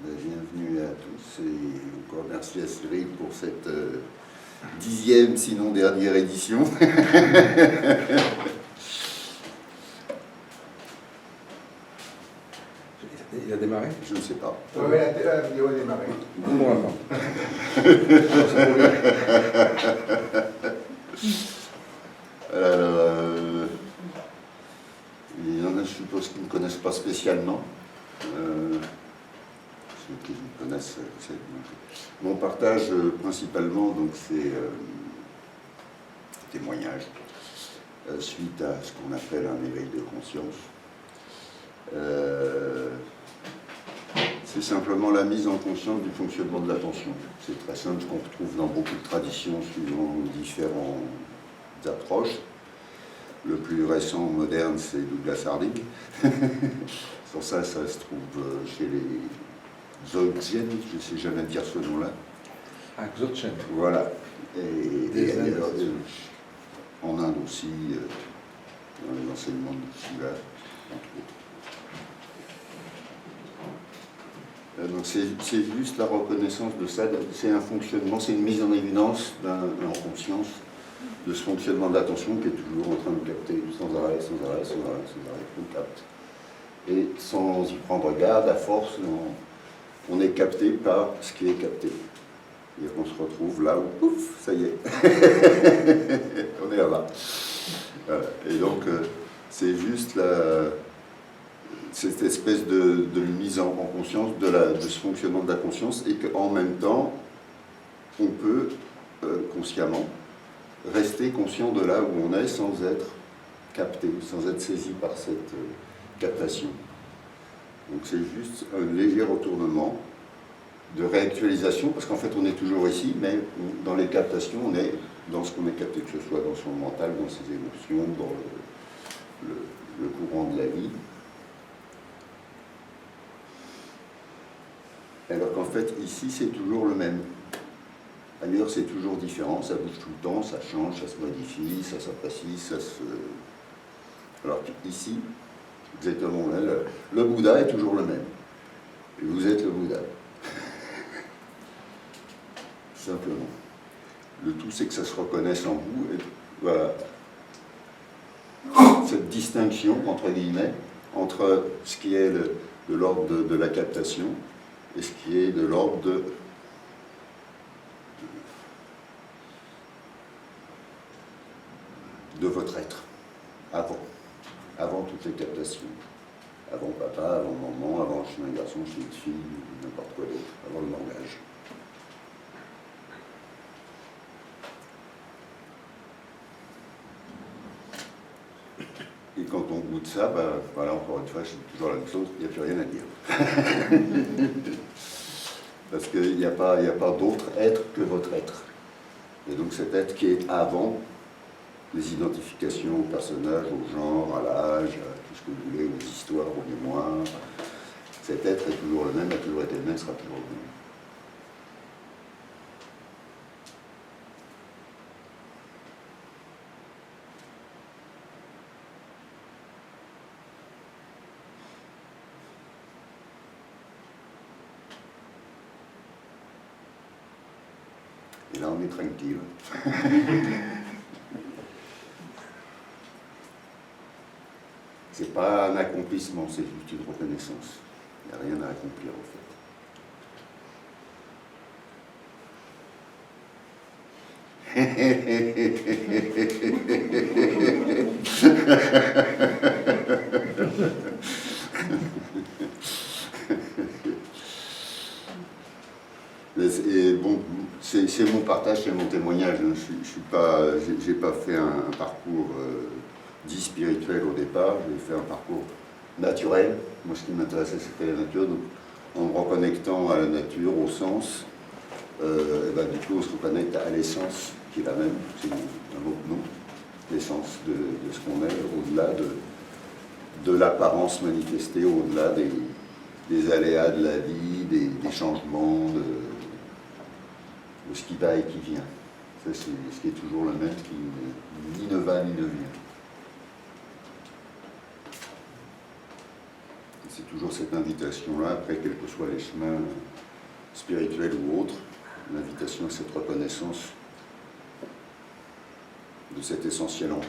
Bienvenue à tous et encore merci à Cyril pour cette 10e, sinon dernière édition. Il a démarré? Je ne sais pas. Oui, la vidéo a démarré. Bon, attends. Alors, il y en a, je suppose, qui ne me connaissent pas spécialement. Ceux qui me connaissent, c'est mon partage principalement, donc c'est témoignage suite à ce qu'on appelle un éveil de conscience. C'est simplement la mise en conscience du fonctionnement de l'attention. C'est très simple, ce qu'on retrouve dans beaucoup de traditions suivant différentes approches. Le plus récent, moderne, c'est Douglas Harding. Sur ça se trouve chez les Dzogchen, je ne sais jamais dire ce nom-là. Ah, Dzogchen. Voilà. Et ailleurs, en Inde aussi, dans les enseignements de Shiva, entre autres. Donc c'est juste la reconnaissance de ça, c'est un fonctionnement, c'est une mise en évidence en conscience de ce fonctionnement de l'attention qui est toujours en train de capter sans arrêt, on capte. Et sans y prendre garde, à force, on est capté par ce qui est capté. Et on se retrouve là où, pouf, ça y est, on est là-bas. Voilà. Et donc, c'est juste cette espèce de mise en conscience de ce fonctionnement de la conscience, et qu'en même temps, on peut consciemment rester conscient de là où on est sans être capté, sans être saisi par cette captation. Donc c'est juste un léger retournement de réactualisation, parce qu'en fait on est toujours ici, mais dans les captations, on est dans ce qu'on est capté, que ce soit dans son mental, dans ses émotions, dans le courant de la vie. Alors qu'en fait, ici, c'est toujours le même. Ailleurs, c'est toujours différent, ça bouge tout le temps, ça change, ça se modifie, ça s'apprécie, ça se... Alors qu'ici, exactement là, le Bouddha est toujours le même. Et vous êtes le Bouddha. Simplement. Le tout, c'est que ça se reconnaisse en vous. Et voilà. Cette distinction, entre guillemets, entre ce qui est de l'ordre de la captation et ce qui est de l'ordre de votre être, avant toutes les captations, avant papa, avant maman, avant chez un garçon, chez une fille, n'importe quoi d'autre, avant le langage. Et quand on goûte ça, bah, voilà, encore une fois, c'est toujours la même chose, il n'y a plus rien à dire. Parce qu'il n'y a pas d'autre être que votre être. Et donc cet être qui est avant les identifications aux personnages, au genre, à l'âge, à tout ce que vous voulez, aux histoires, aux mémoires. Cet être est toujours le même, a toujours été le même, sera toujours le même. Et là, on est tranquille. C'est pas un accomplissement, c'est juste une reconnaissance. Il n'y a rien à accomplir, en fait. Bon, c'est mon partage, c'est mon témoignage. J'ai pas fait un parcours dit spirituel au départ, j'ai fait un parcours naturel. Moi, ce qui m'intéressait, c'était la nature. Donc, en me reconnectant à la nature, au sens, du coup, on se reconnecte à l'essence, qui est la même, c'est un autre nom, l'essence de ce qu'on est, au-delà de l'apparence manifestée, au-delà des aléas de la vie, des changements, de ce qui va et qui vient. Ça, c'est ce qui est toujours le même, qui ni ne va ni ne vient. c'est toujours cette invitation-là, après, quels que soient les chemins spirituels ou autres, l'invitation à cette reconnaissance de cet essentiel en nous.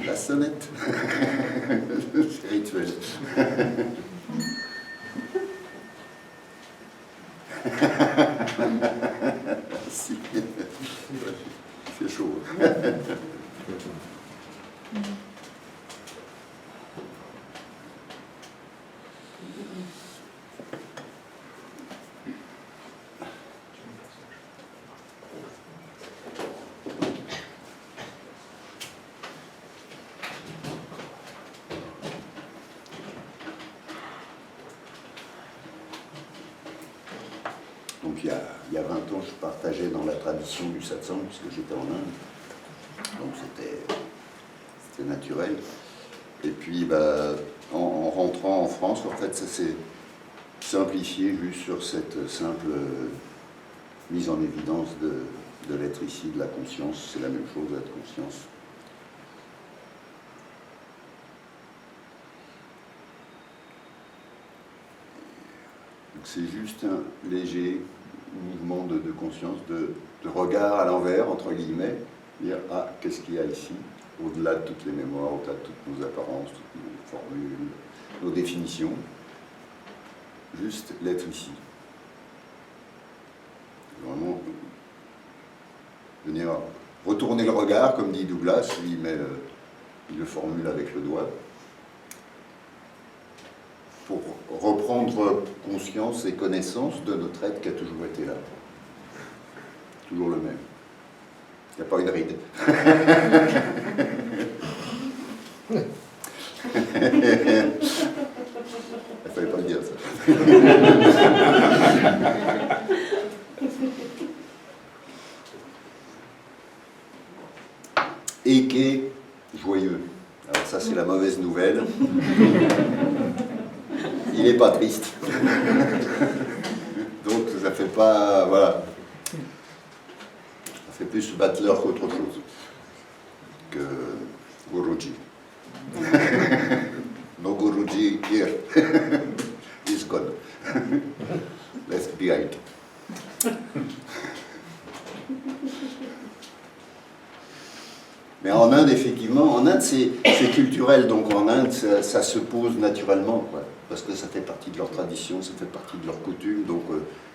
La sonnette. C'est rituel. Si. C'est chaud. Donc il y a 20 ans, je partageais dans la tradition du satsang, puisque j'étais en Inde. Donc c'était naturel. Et puis en rentrant en France, en fait, ça s'est simplifié juste sur cette simple mise en évidence de l'être ici, de la conscience. C'est la même chose, d'être conscience. C'est juste un léger mouvement de conscience, de regard à l'envers, entre guillemets, dire « Ah, qu'est-ce qu'il y a ici ?» au-delà de toutes les mémoires, au-delà de toutes nos apparences, toutes nos formules, nos définitions. Juste l'être ici. Vraiment, venir retourner le regard, comme dit Douglas, lui, il le formule avec le doigt, pour reprendre conscience et connaissance de notre être qui a toujours été là. Toujours le même. Il n'y a pas une ride. Il ne fallait pas le dire, ça. Et qui est joyeux. Alors ça, c'est la mauvaise nouvelle. Il n'est pas triste. Donc ça fait pas... Voilà. Ça fait plus battleur qu'autre chose. Que Guruji. No Guruji here. He's gone. Left behind. Mais en Inde, effectivement, en Inde, c'est culturel, donc en Inde, ça se pose naturellement, quoi, parce que ça fait partie de leur tradition, ça fait partie de leur coutume, donc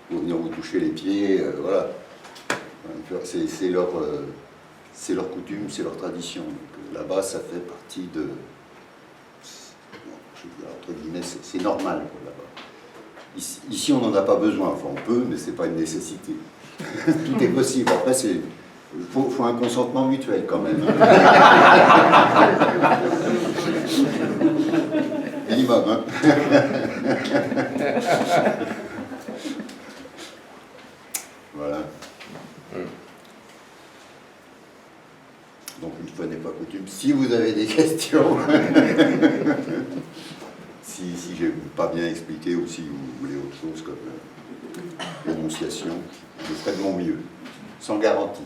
ils vont venir vous toucher les pieds, voilà. C'est leur coutume, c'est leur tradition. Là-bas, ça fait partie de... Je veux dire, entre guillemets, c'est normal, quoi, là-bas. Ici, on n'en a pas besoin, enfin on peut, mais c'est pas une nécessité. Tout est possible, après c'est... Il faut un consentement mutuel quand même. Minimum, hein. Voilà. Donc une fois n'est pas coutume. Si vous avez des questions, si je n'ai pas bien expliqué ou si vous voulez autre chose comme l'énonciation, je ferai de mon mieux, sans garantie.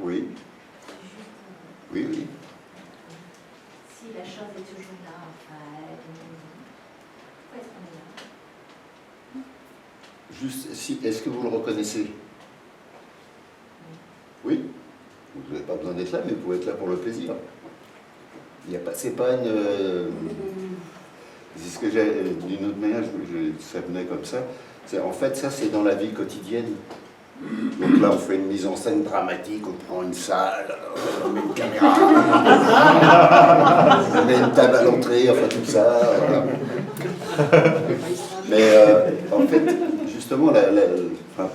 Oui, C'est juste, oui, oui. si la chose est toujours là, enfin, pourquoi est-ce qu'on est là? Juste, si, est-ce que vous le reconnaissez? Oui. Vous n'avez pas besoin d'être là, mais vous pouvez être là pour le plaisir. Il y a pas, c'est pas une... c'est ce que j'ai... D'une autre manière, ça venait comme ça. En fait, ça, c'est dans la vie quotidienne. Donc là, on fait une mise en scène dramatique, on prend une salle, on met une caméra, on met une table à l'entrée, enfin tout ça. Voilà. Mais en fait, justement, enfin,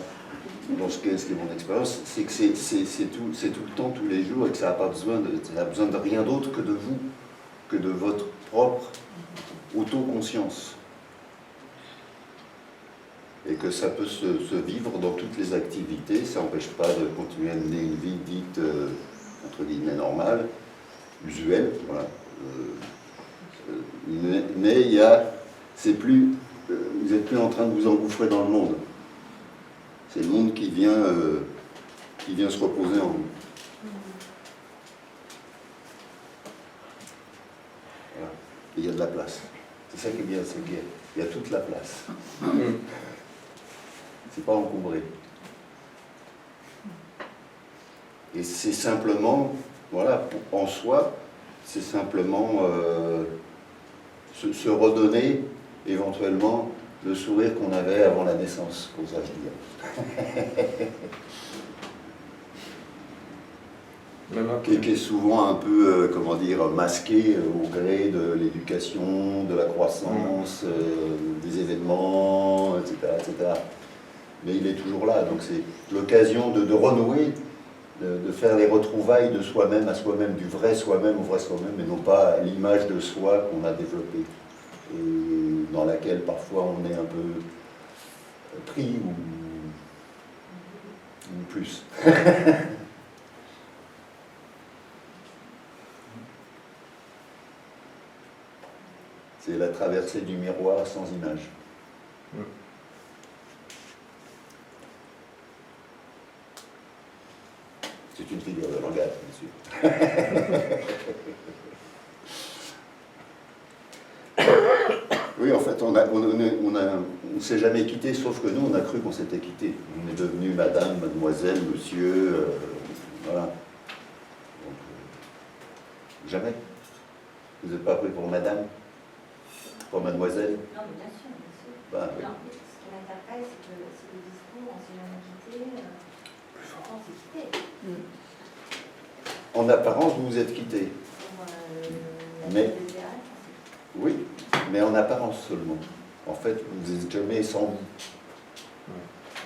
dans ce qui est mon expérience, c'est que c'est tout le temps, tous les jours, et que ça n'a pas besoin de rien d'autre que de vous, que de votre propre autoconscience. Et que ça peut se vivre dans toutes les activités, ça n'empêche pas de continuer à mener une vie dite, entre guillemets, normale, usuelle, voilà. Mais il y a, c'est plus, vous n'êtes plus en train de vous engouffrer dans le monde. C'est le monde qui vient se reposer en vous. Voilà. Et il y a de la place. C'est ça qui est bien, c'est qu'il y a toute la place. C'est pas encombré. Et c'est simplement, voilà, en soi, c'est simplement se redonner éventuellement le sourire qu'on avait avant la naissance, qu'osais-je dire. Qui est souvent un peu, comment dire, masqué au gré de l'éducation, de la croissance, des événements, etc., etc. Mais il est toujours là, donc c'est l'occasion de renouer, de faire les retrouvailles de soi-même à soi-même, du vrai soi-même au vrai soi-même, et non pas l'image de soi qu'on a développée, et dans laquelle parfois on est un peu pris ou plus. C'est la traversée du miroir sans image. C'est une figure de langage, bien sûr. Oui, en fait, on ne s'est jamais quitté, sauf que nous, on a cru qu'on s'était quitté. On est devenu madame, mademoiselle, monsieur, voilà. Donc, jamais. Vous n'êtes pas pris pour madame? Pour mademoiselle? Non, mais bien sûr, bien sûr. Ben, oui. Non, ce qui m'interpelle, c'est que le discours, on s'est jamais quitté, on s'est quitté. En apparence, vous vous êtes quitté. Mais, oui, mais en apparence seulement. En fait, vous n'êtes jamais sans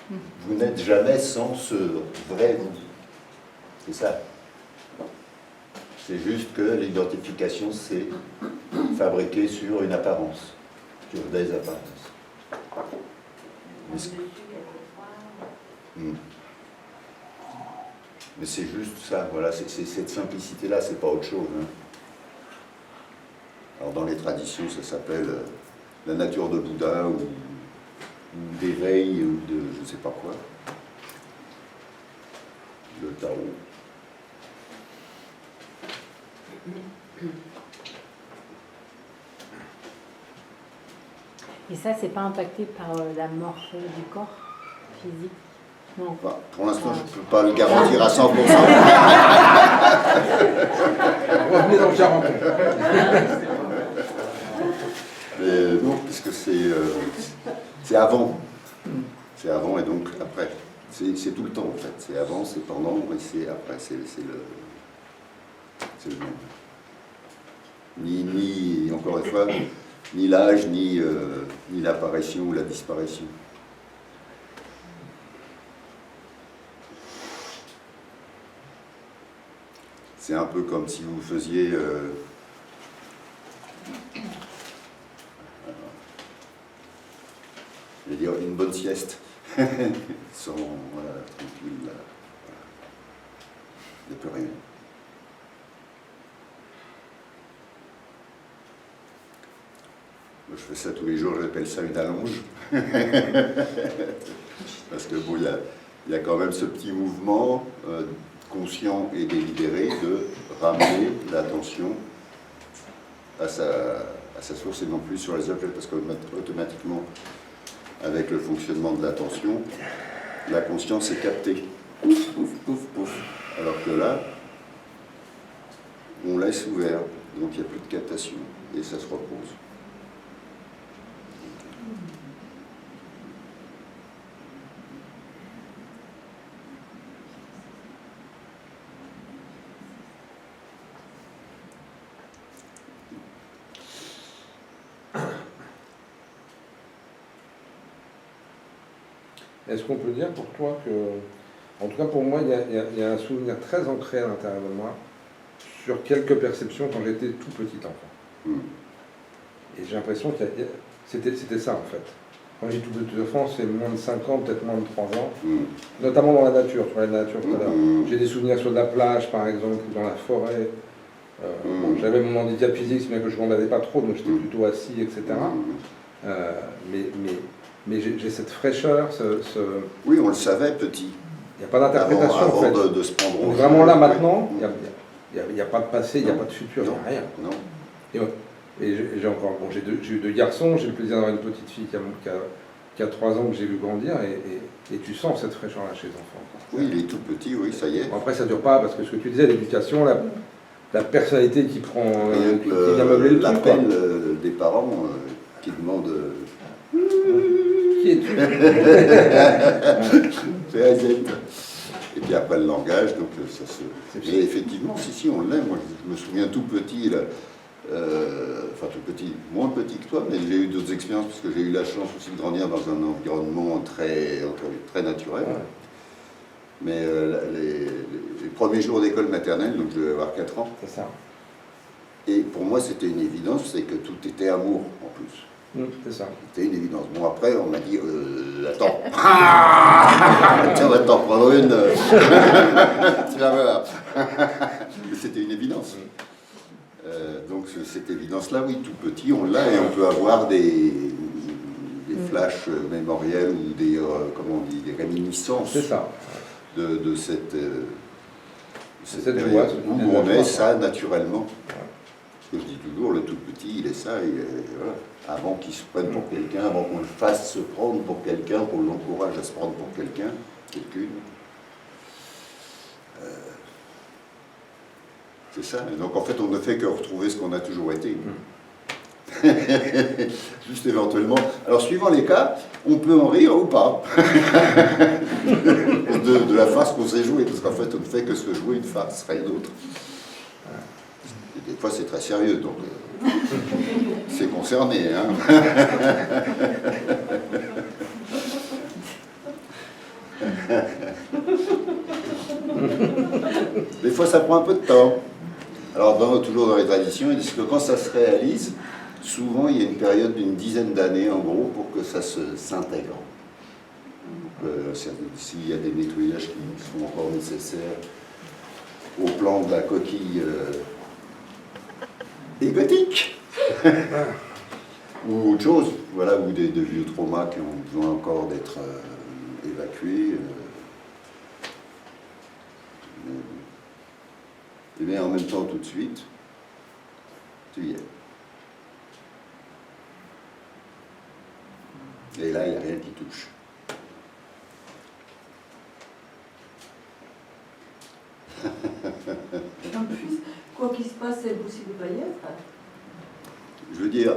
vous. Vous n'êtes jamais sans ce vrai vous. C'est ça. C'est juste que l'identification, c'est fabriqué sur une apparence, sur des apparences. Mais c'est juste ça, voilà, c'est cette simplicité-là, c'est pas autre chose. Hein. Alors dans les traditions, ça s'appelle la nature de Bouddha ou d'éveil ou de je ne sais pas quoi. Le Tao. Et ça, c'est pas impacté par la mort du corps physique? Non. Enfin, pour l'instant, je ne peux pas le garantir à 100%. Revenez dans le Charenton. Mais non, puisque c'est avant. C'est avant et donc après. C'est tout le temps en fait. C'est avant, c'est pendant et c'est après. C'est le même. Ni, encore une fois, ni l'âge, ni l'apparition ou la disparition. C'est un peu comme si vous faisiez je vais dire une bonne sieste, sans, voilà, tranquille, là, voilà. Il n'y a plus rien. Moi, je fais ça tous les jours, j'appelle ça une allonge. Parce que bon, il y a quand même ce petit mouvement conscient et délibéré de ramener l'attention à sa source et non plus sur les objets, parce qu'automatiquement, avec le fonctionnement de l'attention, la conscience est captée. Pouf, pouf, pouf, pouf. Alors que là, on laisse ouvert, donc il n'y a plus de captation, et ça se repose. Est-ce qu'on peut dire pour toi que, en tout cas pour moi, il y a un souvenir très ancré à l'intérieur de moi sur quelques perceptions quand j'étais tout petit enfant. Et j'ai l'impression que c'était ça en fait. Quand j'ai tout petit enfant, c'est moins de 5 ans, peut-être moins de 3 ans, notamment dans la nature, tu parlais de la nature tout à l'heure. J'ai des souvenirs sur de la plage par exemple, ou dans la forêt. Bon, j'avais mon handicap physique, c'est bien que je ne m'en avais pas trop, donc j'étais plutôt assis, etc. Mais j'ai cette fraîcheur, Oui, on le savait petit. Il n'y a pas d'interprétation avant en fait. de se prendre au Donc jeu. vraiment là maintenant, il n'y a pas de passé, il n'y a pas de futur, il n'y a rien. Non. Et j'ai encore, bon, j'ai eu 2 garçons, j'ai le plaisir d'avoir une petite fille qui a 3 ans que j'ai vu grandir, et tu sens cette fraîcheur-là chez les enfants. Oui, il est tout petit, oui, ça y est. Bon, après ça ne dure pas, parce que ce que tu disais, l'éducation, la personnalité qui prend, Rien qui que vient meubler le truc. quoi. l'appel des parents qui demandent Qui es-tu? c'est Azette. Et puis après le langage, donc ça se. Mais effectivement, si, on l'aime. Moi, je me souviens tout petit, là, enfin tout petit, moins petit que toi, mais j'ai eu d'autres expériences parce que j'ai eu la chance aussi de grandir dans un environnement très naturel. Ouais. Mais les premiers jours d'école maternelle, donc je devais avoir 4 ans, C'est ça. et pour moi c'était une évidence, c'est que tout était amour en plus. C'est ça. C'était une évidence. Bon, après, on m'a dit, attends, tiens, on va t'en prendre une. Tu vas voir. Mais c'était une évidence. Donc, cette évidence-là, oui, tout petit, on l'a, et on peut avoir des flashs mémoriels ou des, comment on dit, des réminiscences C'est ça. de cette Cette période joie, où on est ça naturellement. Je dis toujours, le tout petit, il est ça, voilà. Avant qu'il se prenne pour quelqu'un, avant qu'on le fasse se prendre pour quelqu'un, qu'on l'encourage à se prendre pour quelqu'un, quelqu'une. C'est ça. Et donc en fait, on ne fait que retrouver ce qu'on a toujours été. Juste éventuellement. Alors suivant les cas, on peut en rire ou pas. de la farce qu'on sait jouer, parce qu'en fait, on ne fait que se jouer une farce, rien d'autre. Et des fois, c'est très sérieux, donc c'est concerné. Hein. Des fois, ça prend un peu de temps. Alors, toujours dans les traditions, ils disent que quand ça se réalise, souvent, il y a une période d'une dizaine d'années, en gros, pour que ça s'intègre. S'il y a des nettoyages qui sont encore nécessaires au plan de la coquille égotique, ou autre chose, voilà, ou de vieux traumas qui ont besoin encore d'être évacués. Mais en même temps, tout de suite, tu y es. Et là, il n'y a rien qui touche. En plus, quoi qu'il se passe, c'est vous si vous voyez être. Je veux dire,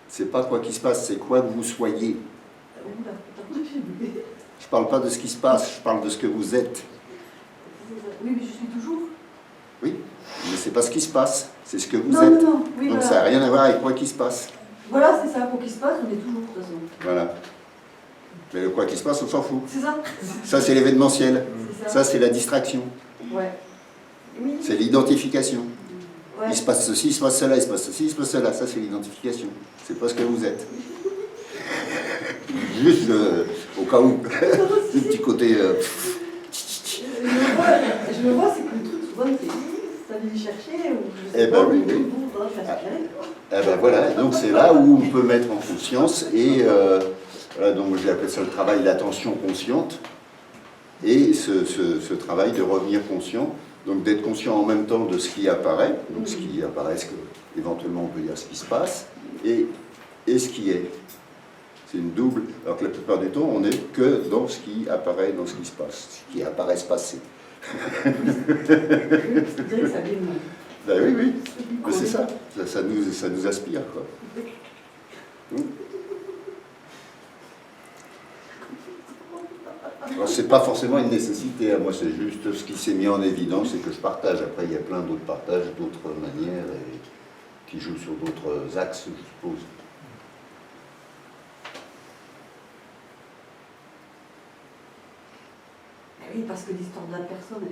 c'est pas quoi qui se passe, c'est quoi que vous soyez. Oula, attends, j'ai bugué. Je parle pas de ce qui se passe, je parle de ce que vous êtes. Oui, mais je suis toujours. Oui, mais c'est pas ce qui se passe, c'est ce que vous Non, êtes. non, non, oui, Donc voilà. ça n'a rien à voir avec quoi qui se passe. Voilà, c'est ça, quoi qu'il se passe, on est toujours, de toute façon. Voilà. Mais le quoi qui se passe, on s'en fout. C'est ça. Ça, c'est l'événementiel. C'est ça. Ça, c'est la distraction. Ouais. Oui. C'est l'identification. Ouais. Il se passe ceci, il se passe cela, il se passe ceci, il se passe cela. Ça, c'est l'identification. C'est pas ce que vous êtes. Juste au cas où. Le petit côté. Je le vois, c'est que le truc, souvent, ça vient me chercher, ou je sais Eh ben pas, oui, ou oui. bon, voilà, je suis aspirée, quoi. Eh ben voilà, donc c'est là où on peut mettre en conscience et voilà, donc j'ai appelé ça le travail d'attention consciente. Et ce travail de revenir conscient, donc d'être conscient en même temps de ce qui apparaît, donc ce qui apparaît, ce que éventuellement on peut dire ce qui se passe, et ce qui est. C'est une double, alors que la plupart du temps, on n'est que dans ce qui apparaît, dans ce qui se passe, ce qui apparaît se passer. Je dirais que ça vient de moi. Ben oui, oui, mais c'est ça. Ça nous aspire, quoi. Alors, c'est pas forcément une nécessité, hein. Moi c'est juste ce qui s'est mis en évidence et que je partage. Après, il y a plein d'autres partages, d'autres manières, et qui jouent sur d'autres axes, je suppose. Oui, parce que l'histoire de la personne,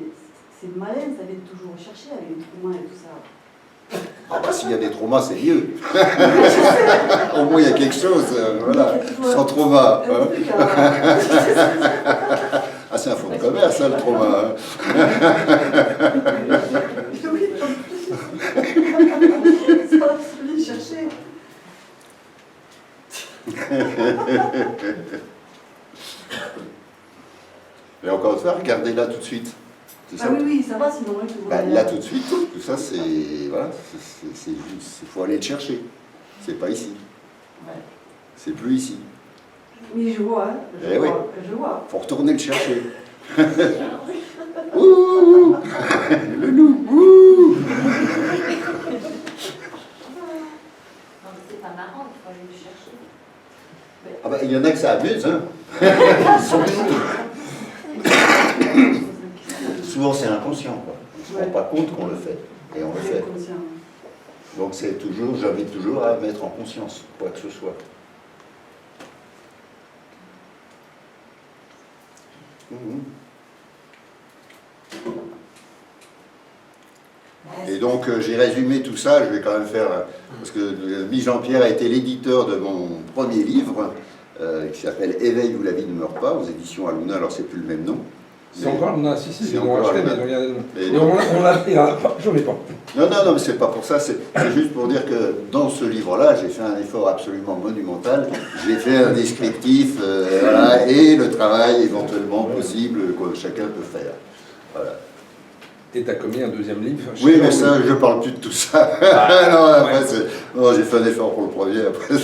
c'est malin, ça vient toujours rechercher avec les traumas et tout ça. Ah bah s'il y a des traumas, c'est mieux. Au moins il y a quelque chose, voilà, sans trauma. Hein. Ah c'est un fonds de commerce, ça, le trauma. Hein. Ça, je vais chercher. Mais encore une fois, regardez là tout de suite. Ah oui, oui, ça va, sinon tu vois. Bah, là tout de suite, tout ça c'est. Voilà, il faut aller le chercher. C'est pas ici. Ouais. C'est plus ici. Oui, je vois, hein. Eh oui. Je vois. Faut retourner le chercher. Ouh, le loup, ouh. Non, mais c'est pas marrant, il faut aller le chercher. Ah bah, il y en a que ça amuse, hein. Ils sont souvent c'est inconscient, quoi. On ne se rend pas compte qu'on le fait. Et on le fait. Donc c'est toujours, j'invite toujours à mettre en conscience, quoi que ce soit. Et donc j'ai résumé tout ça, je vais quand même faire, parce que Guy Jean-Pierre a été l'éditeur de mon premier livre, qui s'appelle Éveil où la vie ne meurt pas, aux éditions Aluna, alors c'est plus le même nom. C'est encore Aluna, si, c'est ils l'ont encore acheté, mais Aluna. ils ont gardé le nom. Et Et donc- on l'a pris, j'en ai pas. Non, mais c'est pas pour ça, c'est juste pour dire que dans ce livre-là, j'ai fait un effort absolument monumental. J'ai fait un descriptif, voilà, et le travail éventuellement possible que chacun peut faire. Voilà. Et t'as commis un deuxième livre. Oui, mais ça, je parle plus de tout ça. Non, après, non, j'ai fait un effort pour le premier, après,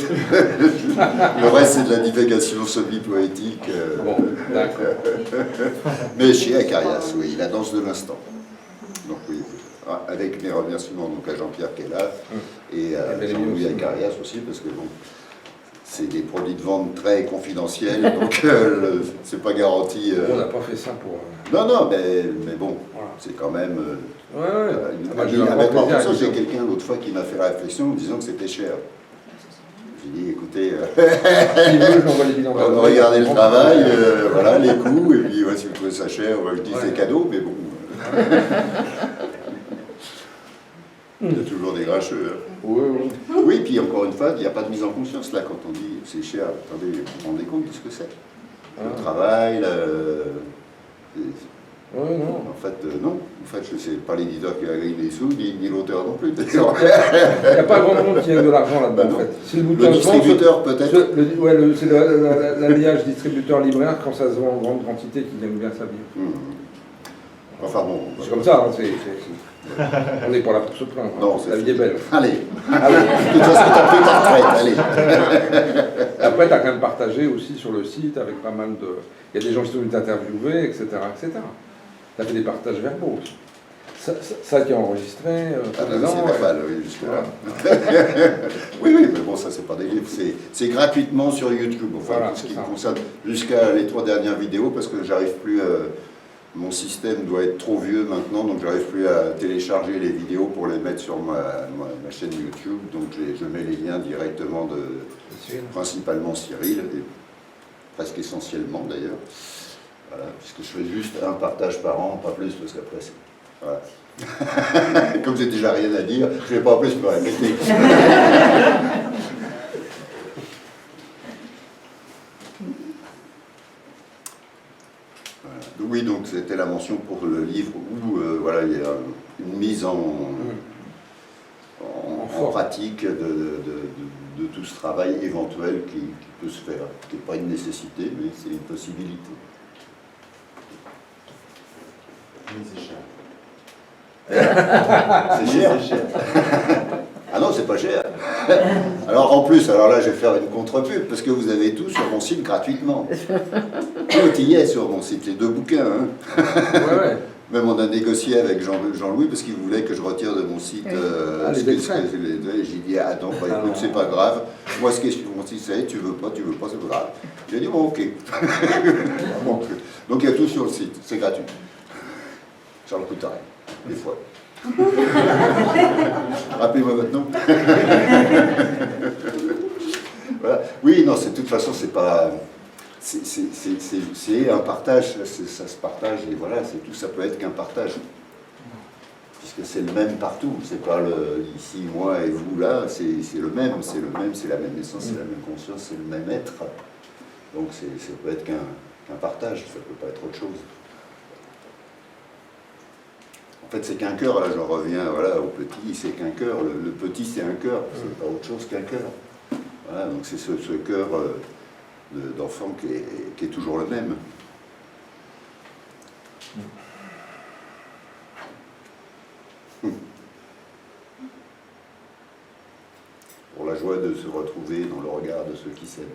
le reste, c'est de la divagation semi-poétique. Bon, d'accord. Mais chez Acarias, oui, la danse de l'instant. Donc oui, avec mes remerciements donc, à Jean-Pierre qui est là, et à Jean-Louis Acarias aussi, parce que bon, c'est des produits de vente très confidentiels, donc c'est pas garanti. On n'a pas fait ça pour... Non, mais bon, Voilà. c'est quand même... Moi, je avec prends plaisir à ça, j'ai écouter. quelqu'un l'autre fois qui m'a fait la réflexion en disant que c'était cher. J'ai dit, écoutez, S'il veut, j'envoie les bilans. on va regarder le travail, voilà, les coûts, et puis ouais, si vous trouvez ça cher, je dis c'est cadeau, mais bon. Il y a toujours des grincheux. Hein. Oui. Oui, puis encore une fois, il n'y a pas de mise en conscience là quand on dit c'est cher. Attendez, vous vous rendez compte de ce que c'est? Le travail, Oui, non. En fait, non. En fait, c'est pas l'éditeur qui a gagné des sous, ni l'auteur non plus. Il n'y a pas grand monde qui gagne de l'argent là-dedans, en fait. Si Le bouquin se vend, distributeur, peut-être. c'est l'alliage distributeur-libraire quand ça se vend en grande quantité qui gagne bien sa vie. Enfin bon. C'est comme ça, hein, on n'est pas là pour se plaindre. Non, la vie est belle. Allez. De toute façon, t'as pris ta retraite, allez. Après, tu as quand même partagé aussi sur le site avec pas mal de... Il y a des gens qui sont venus t'interviewer, etc. Tu as fait des partages verbaux aussi. Ça qui est enregistré. C'est verbal, oui, jusque-là. Oui, mais bon, ça, c'est pas des livres. C'est gratuitement sur YouTube. Enfin, Voilà, tout ce qui c'est me ça. concerne, jusqu'à les 3 dernières vidéos, parce que j'arrive plus... mon système doit être trop vieux maintenant, donc j'arrive plus à télécharger les vidéos pour les mettre sur ma chaîne YouTube. Donc je mets les liens directement principalement Cyril, et presque essentiellement d'ailleurs. Voilà, puisque je fais juste un partage par an, pas plus, parce qu'après c'est... Voilà. Comme j'ai déjà rien à dire, je ne vais pas plus me répéter. Voilà. Oui, donc c'était la mention pour le livre où voilà, il y a une mise en pratique de tout ce travail éventuel qui peut se faire, qui n'est pas une nécessité, mais c'est une possibilité. C'est cher. C'est cher. Ah non, c'est pas cher. Alors en plus, alors là, je vais faire une contre-pub parce que vous avez tout sur mon site gratuitement. Tout y est sur mon site, les 2 bouquins. Hein. Ouais. Même on a négocié avec Jean-Louis parce qu'il voulait que je retire de mon site les extraits. J'ai dit ah non, bah, écoute, c'est pas grave. Moi, ce qui est sur mon site, c'est tu veux pas, c'est pas grave. J'ai dit bon, ok. Donc il y a tout sur le site, c'est gratuit. Ça ne coûte rien, des fois. Rappelez-moi votre nom. Voilà. Oui, non, de toute façon, c'est pas. C'est un partage, ça se partage, et voilà, c'est tout, ça peut être qu'un partage. Puisque c'est le même partout, c'est pas ici, moi et vous là, c'est le même, c'est la même essence, c'est la même conscience, c'est le même être. Donc ça peut être qu'un partage, ça peut pas être autre chose. En fait, c'est qu'un cœur, là je reviens voilà, au petit, c'est qu'un cœur, le petit c'est un cœur, c'est pas autre chose qu'un cœur. Voilà, donc c'est ce cœur d'enfant qui est toujours le même. Pour la joie de se retrouver dans le regard de ceux qui s'aiment.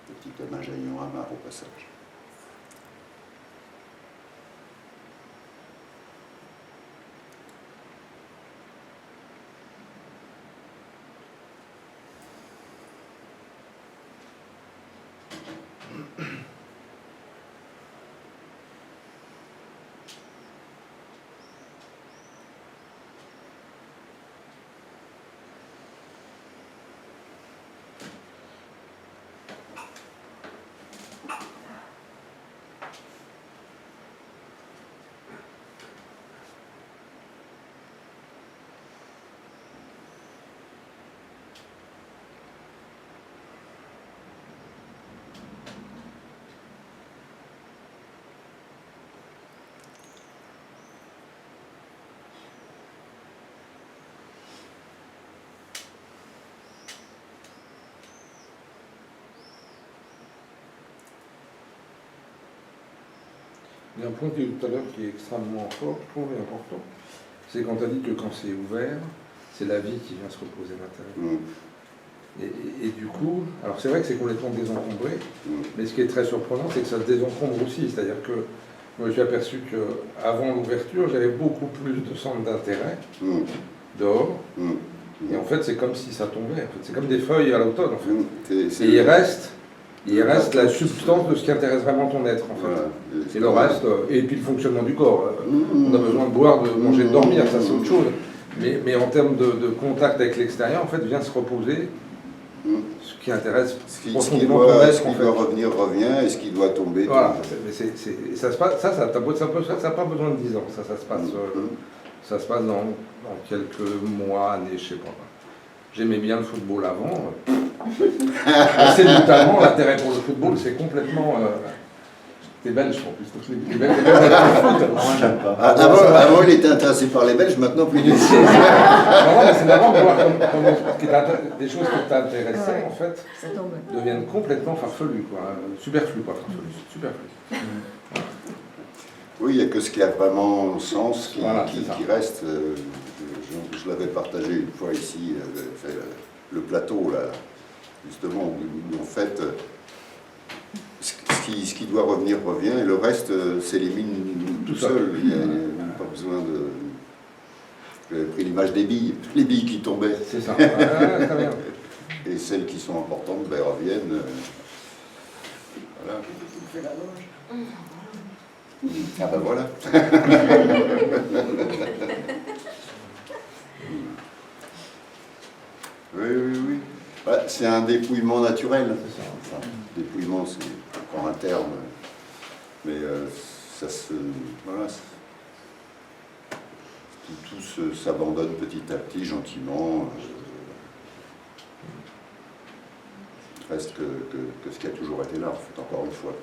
Petit comme un jaillon amar au passage. Il y a un point que tu as dit tout à l'heure qui est extrêmement fort, je trouve, et important. C'est quand tu as dit que quand c'est ouvert, c'est la vie qui vient se reposer à l'intérieur. Et du coup, alors c'est vrai que c'est complètement désencombré, mais ce qui est très surprenant, c'est que ça se désencombre aussi. C'est-à-dire que moi, je me suis aperçu qu'avant l'ouverture, j'avais beaucoup plus de centres d'intérêt dehors. Et en fait, c'est comme si ça tombait. En fait. C'est comme des feuilles à l'automne, en fait. Et il reste la substance de ce qui intéresse vraiment ton être, en fait. Voilà. Et le reste, et puis le fonctionnement du corps. On a besoin de boire, de manger, de dormir, ça c'est autre chose. Mais en termes de contact avec l'extérieur, en fait, vient se reposer ce qui intéresse profondément ton être. Ce qui doit revenir, revient, et ce qui doit tomber, tombe. Voilà. Ça se passe, ça n'a pas besoin de 10 ans. Ça se passe, ça se passe dans quelques mois, années, je sais pas. J'aimais bien le football avant. C'est notamment l'intérêt pour le football, c'est complètement. T'es belge en plus. Les Belges, avant, il était intéressé par les Belges, maintenant plus du tout. C'est marrant de voir comment des choses qui t'intéressaient, en fait, deviennent complètement farfelues, quoi. Superflues, quoi, farfelues. Superflues. Oui, il n'y a que ce qui a vraiment sens qui reste. Je l'avais partagé une fois ici, le plateau, là, justement, où en fait, ce qui doit revenir revient, et le reste s'élimine tout seul. Il n'y a pas besoin de... J'avais pris l'image des billes, les billes qui tombaient. C'est ça. Très bien. Et celles qui sont importantes, ben, reviennent. Voilà. Tu fais la loge. Ah ben voilà. Oui. Ouais, c'est un dépouillement naturel. Enfin, dépouillement, c'est encore un terme. Mais ça se... Voilà. Tout s'abandonne petit à petit, gentiment. Il reste que ce qui a toujours été là, en fait, encore une fois.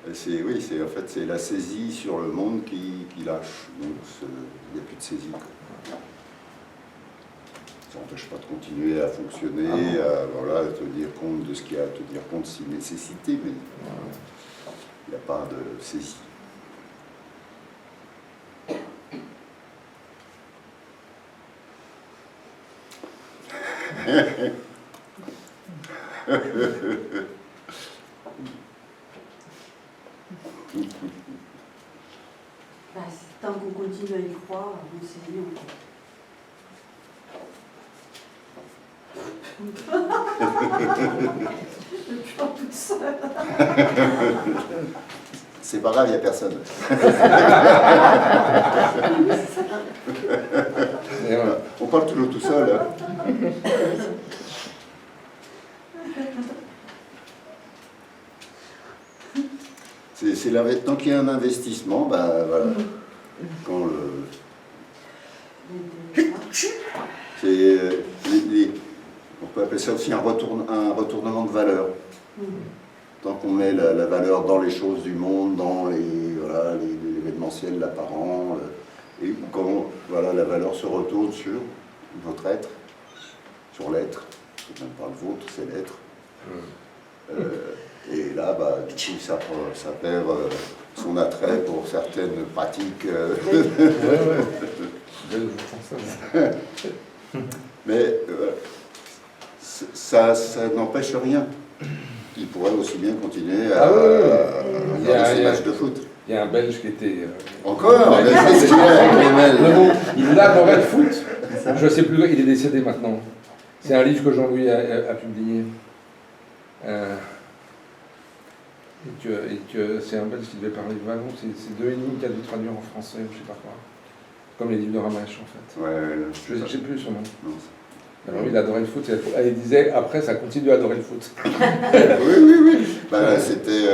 Oui, en fait, c'est la saisie sur le monde qui lâche. Donc, il n'y a plus de saisie. Quoi. Ça n'empêche pas de continuer à fonctionner, à voilà, tenir compte de ce qu'il y a à tenir compte si nécessité, mais il n'y a pas de saisie. Bah, tant qu'on continue à y croire, on saisit en fait. Je suis pas toute seule. C'est pas grave, il n'y a personne. Et voilà. On parle toujours tout seul. Hein. Tant qu'il y a un investissement, bah, voilà. Quand on peut appeler ça aussi un retournement de valeur. Tant qu'on met la valeur dans les choses du monde, dans l'événementiel, l'apparent, et quand voilà, la valeur se retourne sur votre être, sur l'être, c'est même pas le vôtre, c'est l'être. Et là, bah, du coup, ça perd son attrait pour certaines pratiques. Mais ça n'empêche rien. Il pourrait aussi bien continuer à regarder ses matchs de foot. Il y a un Belge qui était... Encore il adorait le foot. Je ne sais plus, il est décédé maintenant. C'est un livre que Jean-Louis a publié. Et que c'est un Belge qui devait parler de Vallon. C'est Denis qui a dû traduire en français, je ne sais pas quoi. Comme les livres de Ramèche, en fait. Je ne sais plus son nom. Non. Alors il adorait le foot, et il disait après ça continue à adorer le foot. Oui. Bah, c'était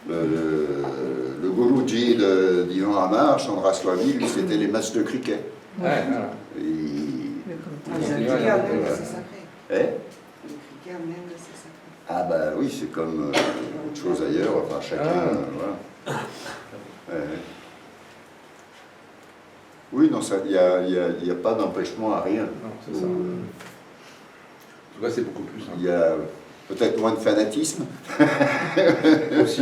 le Goulouji d'Ivan Ramar, Chandra Swami, lui c'était les matchs de cricket. Ouais, voilà. Le cricket en Inde, c'est sacré. Le cricket en Inde, c'est sacré. Ah bah oui, c'est comme autre chose ailleurs, enfin chacun, voilà. Oui, non, il n'y a pas d'empêchement à rien. Non, c'est ça. En tout cas, c'est beaucoup plus. Il y a peut-être moins de fanatisme. Aussi.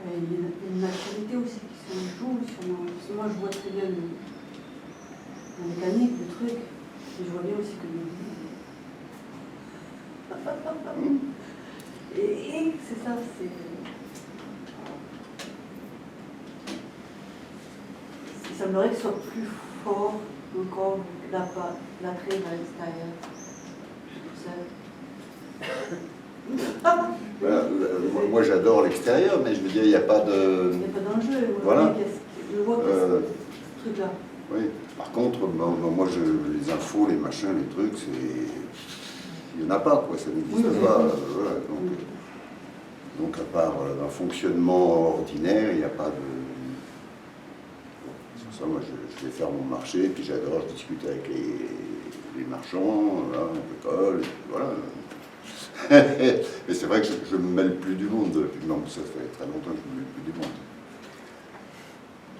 Il y a une maturité aussi qui se joue sur moi. Parce que moi, je vois très bien la mécanique, le truc. Et je vois bien aussi que... Et c'est ça, il semblerait que ce soit plus fort encore l'attrait vers l'extérieur. Voilà, moi j'adore l'extérieur, mais je veux dire, il n'y a pas de... Il n'y a pas d'enjeu. Voilà. Je vois que ce truc-là. Oui, par contre, moi, les infos, les machins, les trucs, il n'y en a pas, quoi, ça n'existe pas. Voilà, donc, à part un fonctionnement ordinaire, il n'y a pas de... Sur ça, moi, je vais faire mon marché, puis j'adore, je discute avec les marchands, voilà, on bricole, voilà. Mais c'est vrai que je ne me mêle plus du monde. Non, ça fait très longtemps que je ne me mêle plus du monde.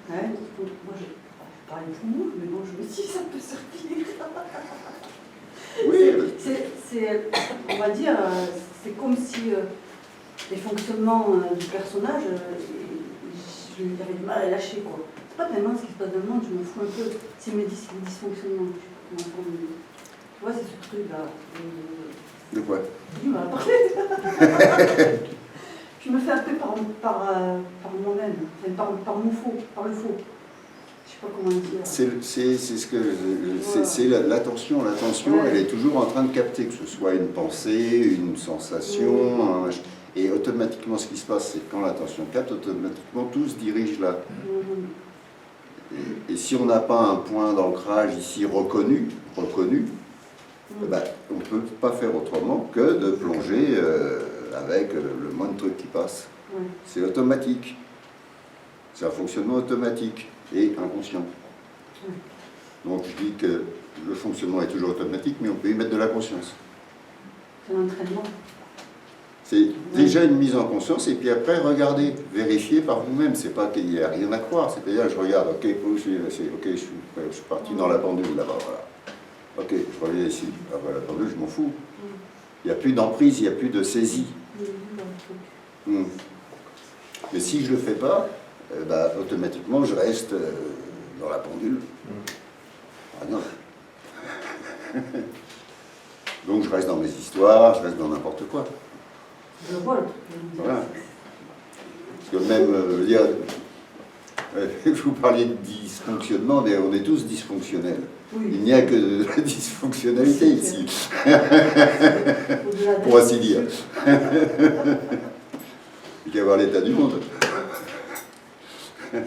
Ouais, moi, je parle pour moi, mais bon, je me dis ça peut servir. Oui. On va dire, c'est comme si les fonctionnements du personnage, j'avais du mal à lâcher, quoi. C'est pas tellement ce qui se passe dans le monde, je me fous un peu. C'est mes dysfonctionnements. Tu vois, c'est ce truc là. De quoi? Il m'a parlé. Je me fais appeler par moi-même, enfin, par mon faux, par le faux. Je sais pas comment dire. C'est ce que c'est l'attention. L'attention, Ouais. elle est toujours en train de capter, que ce soit une pensée, une sensation, et automatiquement, ce qui se passe, c'est que quand l'attention capte, automatiquement, tout se dirige là. Et si on n'a pas un point d'ancrage ici reconnu, ben, on ne peut pas faire autrement que de plonger avec le moins de trucs qui passent. Ouais. C'est automatique. C'est un fonctionnement automatique et inconscient. Donc je dis que le fonctionnement est toujours automatique, mais on peut y mettre de la conscience. C'est un entraînement. C'est déjà une mise en conscience, et puis après, regardez, vérifiez par vous-même. C'est pas qu'il n'y a rien à croire, c'est-à-dire je regarde, ok, je suis parti dans la pendule là-bas, voilà. Ok, je reviens ici, ah, bah, la pendule, je m'en fous. Il n'y a plus d'emprise, il n'y a plus de saisie. Mais si je ne le fais pas, bah, automatiquement, je reste dans la pendule. Ah non. Donc je reste dans mes histoires, je reste dans n'importe quoi. Je vois le truc. Voilà. Parce que même, je veux dire, vous parliez de dysfonctionnement, mais on est tous dysfonctionnels. Oui. Il n'y a que de la dysfonctionnalité ici, Au-delà pour ainsi dire. Il faut y avoir l'état du monde. Eh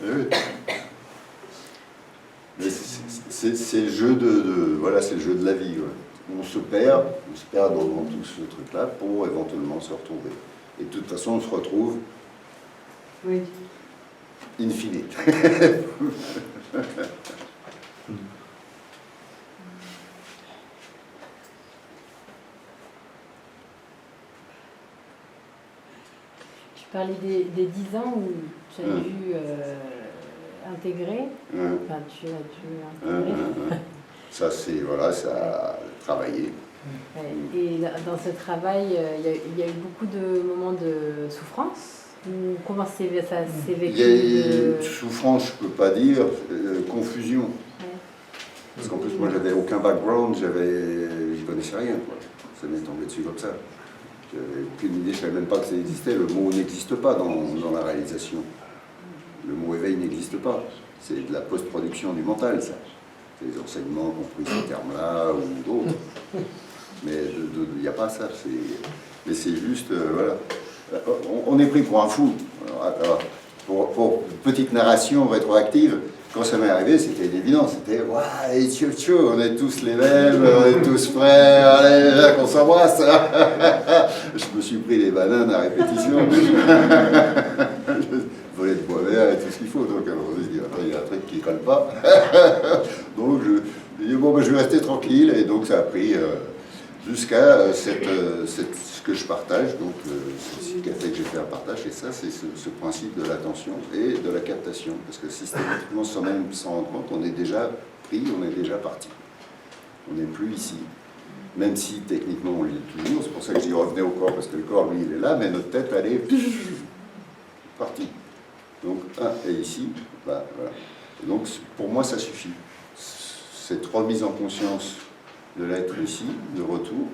oui. Mais c'est le jeu voilà, c'est le jeu de la vie. Ouais. On se perd dans tout ce truc-là pour éventuellement se retrouver. Et de toute façon, on se retrouve Oui. in fine. Tu parlais des 10 ans où tu as dû intégrer. Enfin, tu as dû intégrer. Ça, c'est, voilà, ça a travaillé. Ouais. Et dans ce travail, il y a eu beaucoup de moments de souffrance. Ou comment ça s'est vécu Souffrance, je ne peux pas dire, confusion. Ouais. Parce qu'en plus, moi, j'avais aucun background, j'y connaissais rien, quoi. Ça m'est tombé dessus comme ça. J'avais aucune idée, je ne savais même pas que ça existait. Le mot n'existe pas dans la réalisation. Le mot éveil n'existe pas. C'est de la post-production du mental, ça. C'est les enseignements qui ont pris ce terme-là ou d'autres. Mais il n'y a pas ça. Mais c'est juste, voilà. On est pris pour un fou. Alors, pour une petite narration rétroactive, quand ça m'est arrivé, c'était une évidence. C'était, waouh, et tchou, on est tous les mêmes, on est tous frères, allez, qu'on s'embrasse. Je me suis pris les bananes à répétition. Volet de bois vert et tout ce qu'il faut. Donc, alors, on se dit, attends, il y a un truc qui ne colle pas. Donc, je dis, bon, ben, je vais rester tranquille. Et donc, ça a pris jusqu'à ce que je partage. Donc, c'est ce qui a fait que j'ai fait un partage. Et ça, c'est ce principe de l'attention et de la captation. Parce que systématiquement, sans même s'en rendre compte, on est déjà pris, on est déjà parti. On n'est plus ici. Même si, techniquement, on l'est toujours. C'est pour ça que j'y revenais au corps. Parce que le corps, lui, il est là. Mais notre tête, elle est partie. Donc, et ici, bah, voilà. Et donc, pour moi, ça suffit. Cette remise en conscience de l'être ici, de retour,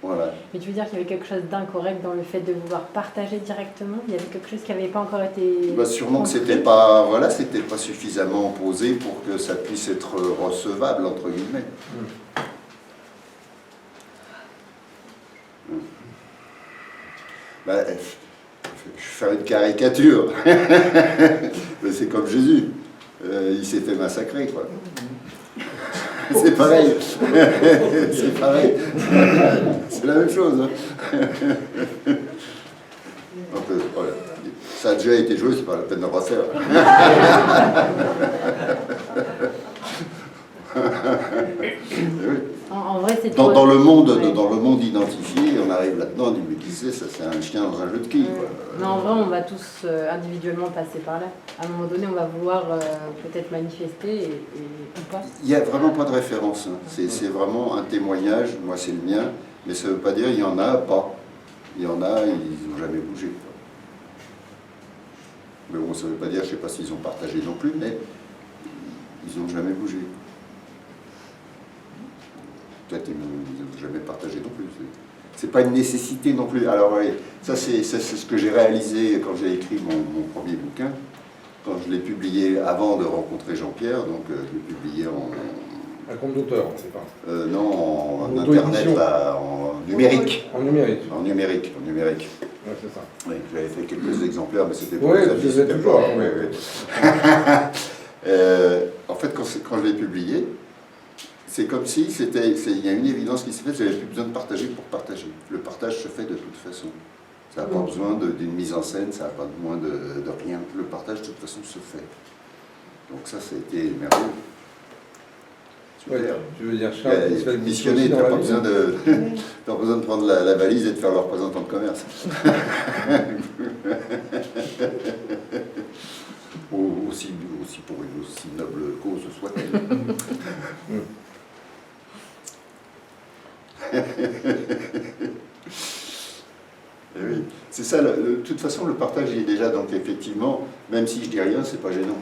voilà. Mais tu veux dire qu'il y avait quelque chose d'incorrect dans le fait de vouloir partager directement? Il y avait quelque chose qui n'avait pas encore été... Bah, sûrement que c'était pas, voilà, c'était pas suffisamment posé pour que ça puisse être recevable, entre guillemets. Bah, je vais faire une caricature. C'est comme Jésus. Il s'est fait massacrer, quoi. C'est pareil. C'est pareil. C'est la même chose. Hein. Donc, voilà. Ça a déjà été joué, c'est pas la peine de refaire. En vrai, c'est dans le monde identifié, on arrive là-dedans, on dit mais qui c'est ça? C'est un chien dans un jeu de quilles. Mais en vrai, on va tous individuellement passer par là. À un moment donné, on va vouloir peut-être manifester ou pas. Il n'y a vraiment pas de référence. Hein. C'est vraiment un témoignage. Moi, c'est le mien, mais ça ne veut pas dire il y en a pas. Il y en a, ils n'ont jamais bougé. Quoi. Mais bon, ça ne veut pas dire, je ne sais pas s'ils ont partagé non plus, mais ils n'ont jamais bougé. Peut-être ils n'ont jamais partagé non plus. C'est pas une nécessité non plus. Alors oui, ça c'est ce que j'ai réalisé quand j'ai écrit mon premier bouquin, quand je l'ai publié avant de rencontrer Jean-Pierre, donc je l'ai publié en... Un compte d'auteur, on ne sait pas. Non, en internet, là, en numérique. En numérique. En numérique, en numérique. Ouais, c'est ça. Oui, j'avais fait quelques exemplaires, mais c'était Oui, je faisais toujours. Oui, oui. En fait, quand je l'ai publié, c'est comme si il y a une évidence qui s'est faite, j'avais plus besoin de partager pour partager. Le partage se fait de toute façon. Ça n'a pas besoin d'une mise en scène, ça n'a pas besoin de rien. Le partage de toute façon se fait. Donc ça, ça a été merveilleux. Super. Ouais, tu veux dire, Charles, tu es missionné, tu n'as pas besoin de prendre la valise et de faire le représentant de commerce. aussi pour une aussi noble cause soit-elle. Oui, c'est ça, de toute façon le partage il est déjà, donc effectivement, même si je dis rien, c'est pas gênant.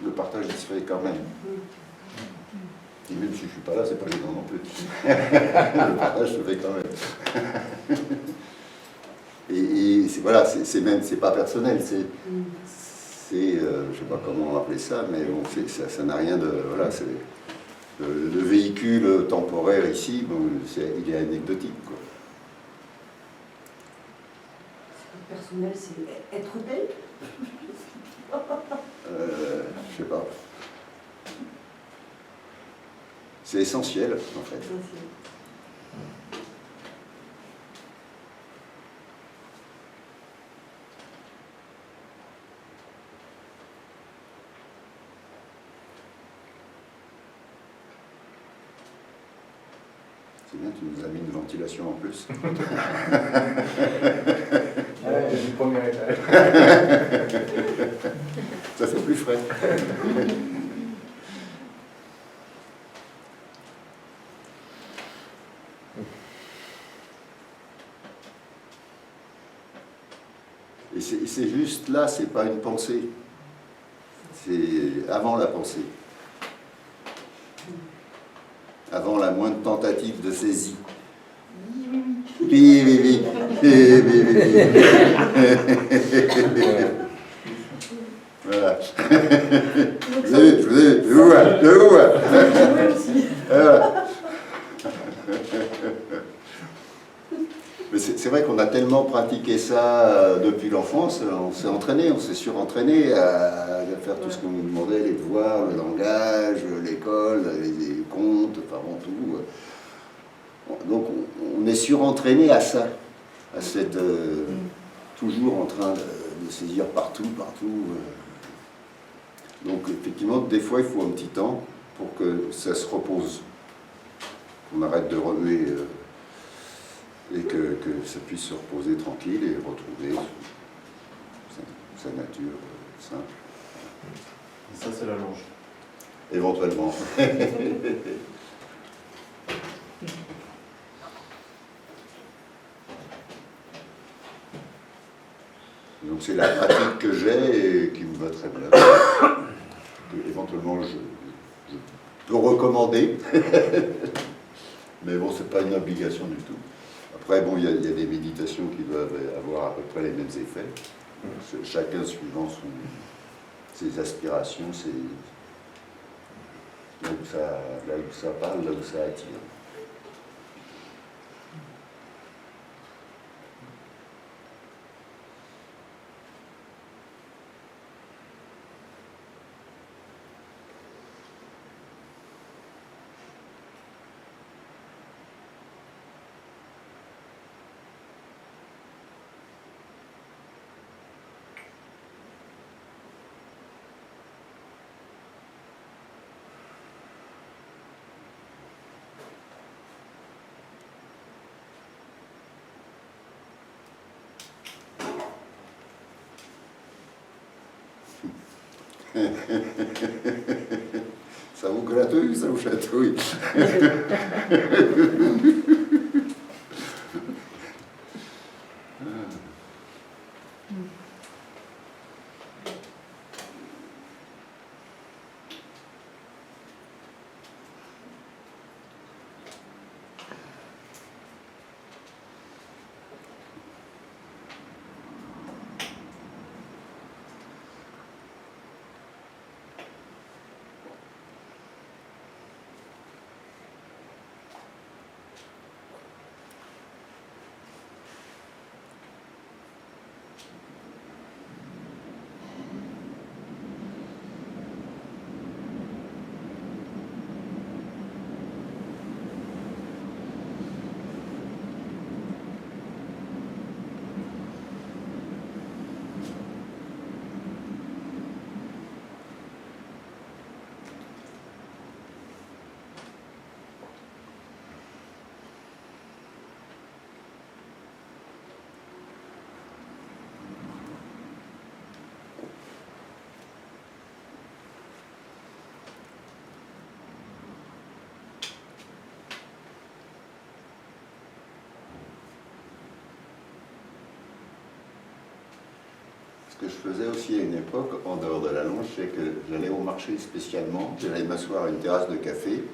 Le partage il se fait quand même. Et même si je suis pas là, c'est pas gênant non plus. Le partage se fait quand même. Et voilà, c'est pas personnel, c'est je sais pas comment appeler ça, mais bon, ça n'a rien de, voilà, c'est le véhicule temporaire ici, bon, il est anecdotique, quoi. Personnel, c'est être belle. Je sais pas. C'est essentiel, en fait. C'est bien, tu nous as mis une ventilation en plus. Ouais, du premier étage. Ça fait plus frais. Et c'est juste là, c'est pas une pensée. C'est avant la pensée. Avant la moindre tentative de saisie. Oui, oui, oui. Oui, oui, oui, oui. Voilà. Je vous vois. Voilà. Mais c'est vrai qu'on a tellement pratiqué ça depuis l'enfance, on s'est entraîné, on s'est surentraîné à faire tout ce qu'on nous demandait, les devoirs, le langage, l'école, les comptes, enfin bon, tout. Donc on est surentraîné à ça, à cette toujours en train de saisir partout. Donc effectivement, des fois il faut un petit temps pour que ça se repose, qu'on arrête de remuer et que ça puisse se reposer tranquille et retrouver sa nature simple. Ça c'est la longe. Éventuellement. Donc c'est la pratique que j'ai et qui me va très bien. Que, éventuellement je peux recommander. Mais bon, c'est pas une obligation du tout. Après, bon, il y a des méditations qui doivent avoir à peu près les mêmes effets. Chacun suivant ses aspirations, là où ça parle, là où ça attire. Ça vous gratouille ou ça vous chatouille? ce que je faisais aussi à une époque, en dehors de la longe, c'est que j'allais au marché spécialement, j'allais m'asseoir à une terrasse de café,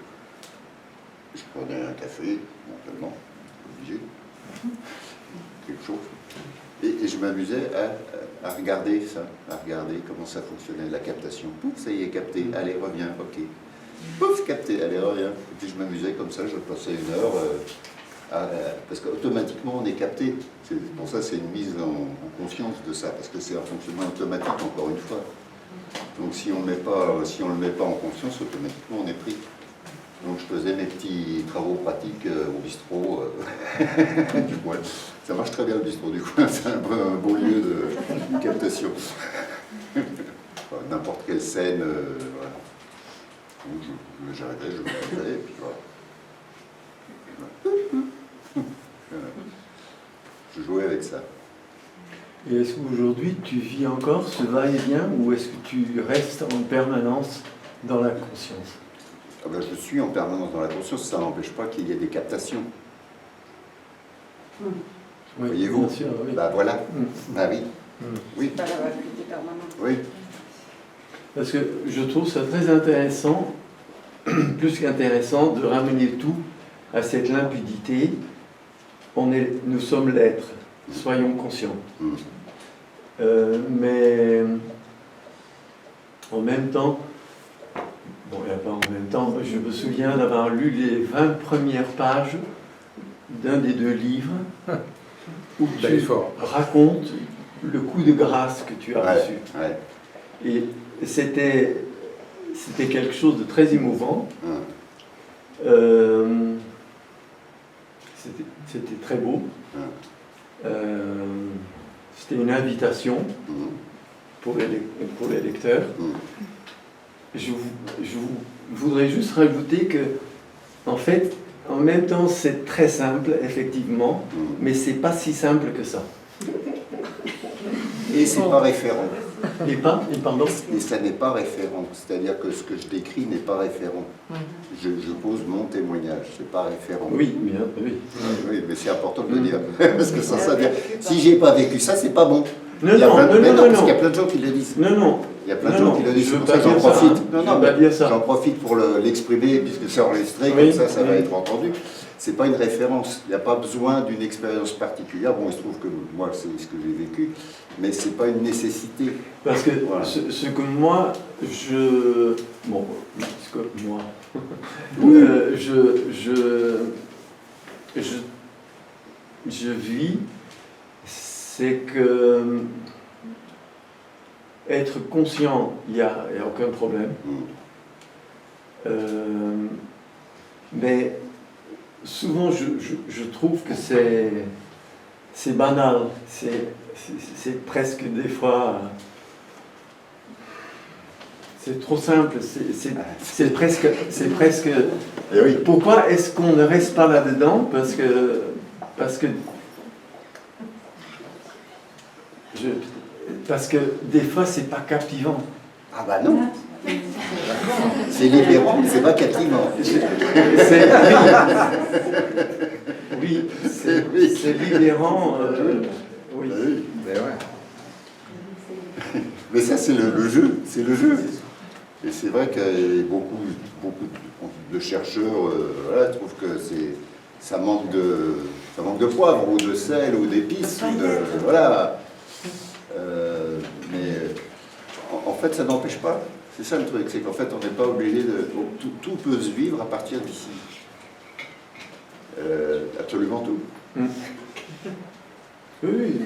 je prenais un café, éventuellement, obligé, quelque chose, et je m'amusais à regarder ça, à regarder comment ça fonctionnait, la captation. Pouf, ça y est, capté, allez, reviens, ok. Pouf, capté, allez, reviens. Et puis je m'amusais comme ça, je passais une heure, parce qu'automatiquement on est capté. Pour ça, c'est une mise en conscience de ça, parce que c'est un fonctionnement automatique, encore une fois. Donc si on ne le met pas en conscience, automatiquement on est pris. Donc je faisais mes petits travaux pratiques au bistrot du coin. Ça marche très bien le bistrot du coin, c'est un bon lieu de captation. Enfin, n'importe quelle scène, voilà. Donc j'arrêtais, je me faisais, et puis voilà. Je jouais avec ça. Et est-ce qu'aujourd'hui tu vis encore ce va-et-vient ou est-ce que tu restes en permanence dans la conscience? Ah ben, je suis en permanence dans la conscience, ça n'empêche pas qu'il y ait des captations. Oui, voyez-vous? bien sûr, oui. Bah voilà, bah oui. Oui. Pas la vacuité permanente. Oui. Parce que je trouve ça très intéressant, plus qu'intéressant, de ramener tout à cette limpidité. Nous sommes l'être, soyons conscients. Mais en même temps, bon, il n'y a pas en même temps, je me souviens d'avoir lu les 20 premières pages d'un des 2 livres où tu racontes le coup de grâce que tu as reçu. Ouais. Et c'était quelque chose de très émouvant. C'était très beau. C'était une invitation pour les lecteurs. Je voudrais juste rajouter que, en fait, en même temps, c'est très simple, effectivement, mais c'est pas si simple que ça. Et c'est pas référent. Et pardon. Et ça n'est pas référent. C'est-à-dire que ce que je décris n'est pas référent. Je pose mon témoignage, c'est pas référent. Oui, bien, oui. Oui, mais c'est important de le dire. Parce que sans ça, si j'ai pas vécu ça, c'est pas bon. Non, parce qu'il y a plein de gens qui le disent. Non. Il y a plein de gens qui le disent. Je veux pour pas ça, j'en dire ça. profite. J'en profite pour l'exprimer, puisque c'est enregistré, comme ça va être entendu. C'est pas une référence. Il n'y a pas besoin d'une expérience particulière. Bon, il se trouve que moi, c'est ce que j'ai vécu, mais c'est pas une nécessité. Parce que voilà. ce que moi, je vis, c'est que être conscient, il n'y a aucun problème. Mais souvent, je trouve que c'est banal. C'est presque des fois... C'est trop simple. C'est presque... Et oui. Pourquoi est-ce qu'on ne reste pas là-dedans? Parce que des fois, c'est pas captivant. Ah bah non. C'est libérant, mais c'est pas captivant. Oui, c'est libérant. Oui. Mais ouais. Mais ça, c'est le jeu. C'est le jeu. Et c'est vrai que beaucoup de chercheurs trouvent que ça manque de poivre ou de sel ou d'épices. Voilà. Mais en fait, ça n'empêche pas. C'est ça le truc, c'est qu'en fait, on n'est pas obligé de... Tout peut se vivre à partir d'ici. Absolument tout. Oui,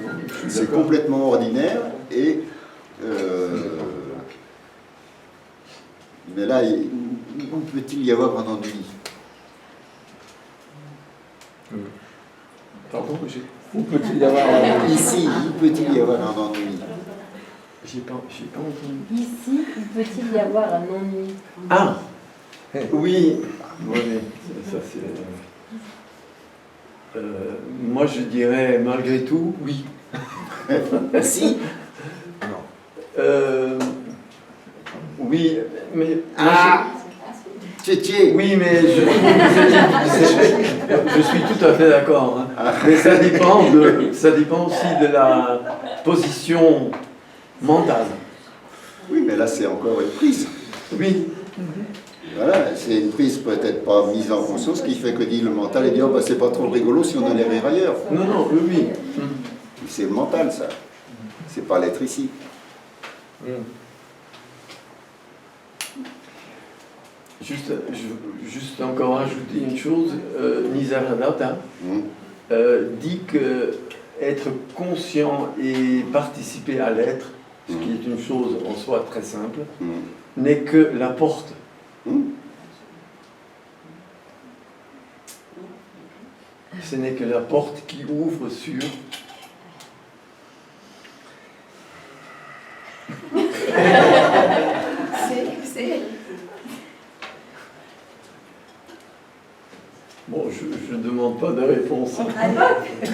c'est complètement ordinaire et... mais là, où peut-il y avoir un ennui? Pardon, où peut-il y avoir un ennui? Ici, où peut-il y avoir un ennui? J'ai pas entendu. Ici, où peut-il y avoir un ennui? Ah oui, ça c'est... moi je dirais malgré tout, oui. Si? Non. Oui, mais... Oui, mais je suis tout à fait d'accord. Hein. Mais ça dépend aussi de la position mentale. Oui, mais là, c'est encore une prise. Oui. Voilà, c'est une prise peut-être pas mise en conscience qui fait que dit le mental et dit oh, bah, c'est pas trop rigolo si on allait rire ailleurs. Non, non, oui. C'est le mental, ça. C'est pas l'être ici. Juste encore ajouter une chose, Nisargadatta dit que être conscient et participer à l'être, ce qui est une chose en soi très simple, n'est que la porte. Ce n'est que la porte qui ouvre sur... C'est... Bon, je ne demande pas de réponse.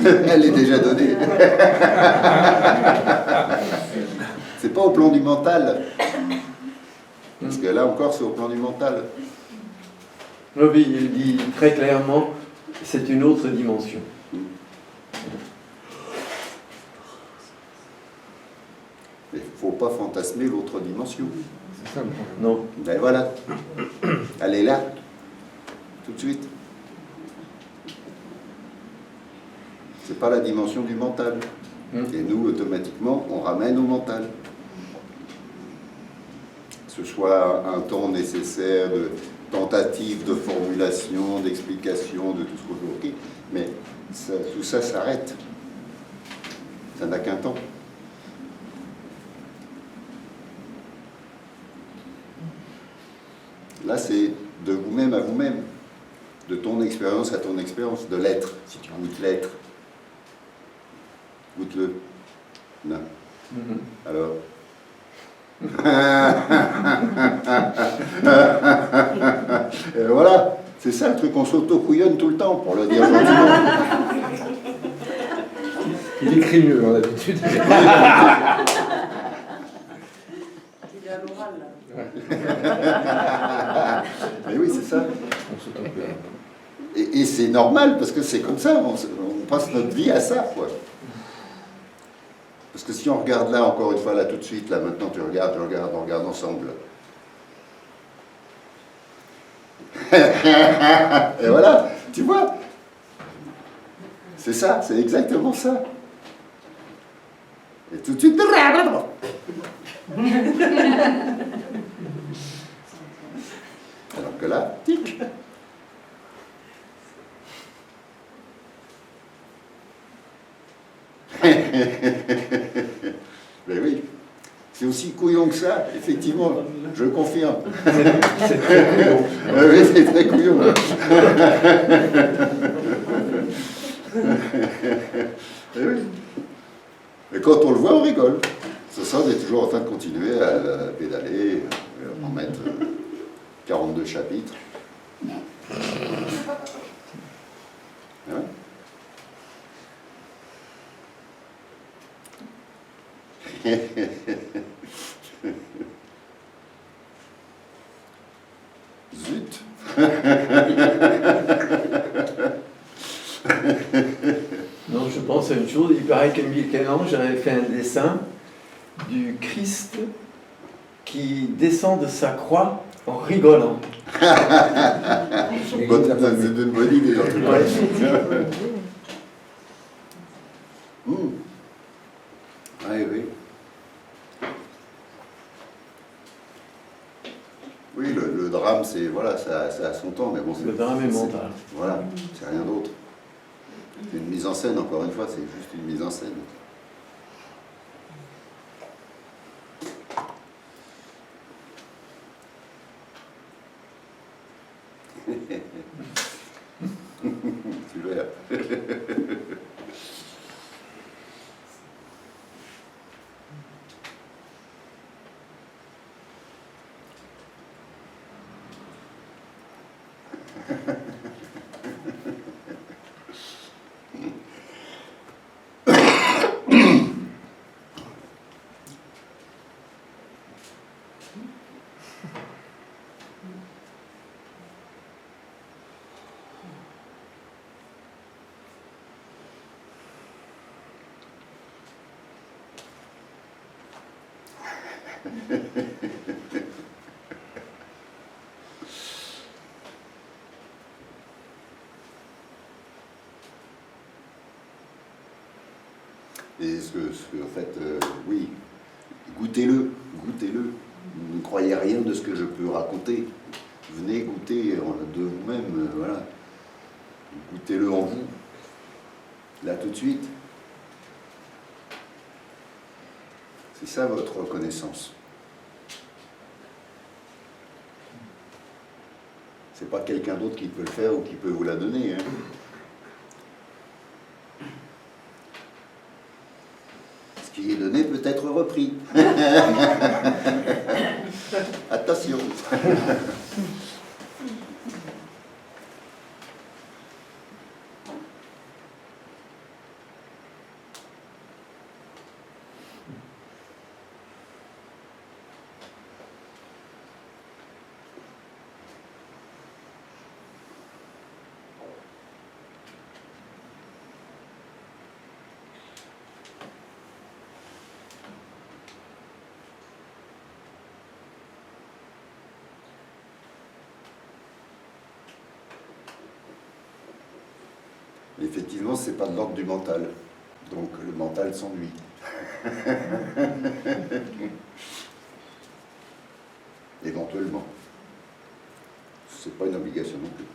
Elle est déjà donnée. C'est pas au plan du mental. Parce que là encore, c'est au plan du mental. Oui, il dit très clairement, c'est une autre dimension. Il ne faut pas fantasmer l'autre dimension. C'est ça le problème. Non. Ben voilà. Elle est là, tout de suite. C'est pas la dimension du mental. Et nous, automatiquement, on ramène au mental. Que ce soit un temps nécessaire de tentative de formulation, d'explication, de tout ce qu'on veut, mais ça, tout ça s'arrête. Ça n'a qu'un temps. Là, c'est de vous-même à vous-même, de ton expérience à ton expérience, de l'être, si tu goûtes l'être. Goûte-le. Non. Alors. Et voilà, c'est ça le truc, on s'auto-couillonne tout le temps, pour le dire gentiment. Il écrit mieux, hein, d'habitude. Il est à l'oral, là. Mais oui, c'est ça. On s'auto-couillonne. Et c'est normal, parce que c'est comme ça, on passe notre vie à ça, quoi. Parce que si on regarde là, encore une fois, là, tout de suite, là, maintenant, tu regardes, on regarde ensemble. Et voilà, tu vois. C'est ça, c'est exactement ça. Et tout de suite... Alors que là, tic. Mais oui, c'est aussi couillon que ça, effectivement, je confirme. C'est très couillon. Oui, c'est très couillon. Et oui. Et quand on le voit, on rigole. Ça, on est toujours en train de continuer à pédaler, en mettre 42 chapitres. Ouais. Zut. Non, je pense à une chose, il paraît que Michel-Ange avait fait un dessin du Christ qui descend de sa croix en rigolant. C'est une bonne idée, en tout cas. Oui, oui. Oui, le drame, c'est voilà, ça a son temps, mais bon, Le drame est mental. Voilà, c'est rien d'autre. C'est une mise en scène, encore une fois, c'est juste une mise en scène. Super. Et en fait, oui, goûtez-le. Ne croyez rien de ce que je peux raconter. Venez goûter de vous-même, voilà. Goûtez-le en vous, là tout de suite. C'est ça votre reconnaissance. C'est pas quelqu'un d'autre qui peut le faire ou qui peut vous la donner. Hein. Ce qui est donné peut être repris. Attention. Effectivement, c'est pas de l'ordre du mental. Donc le mental s'ennuie. Éventuellement. C'est pas une obligation non plus.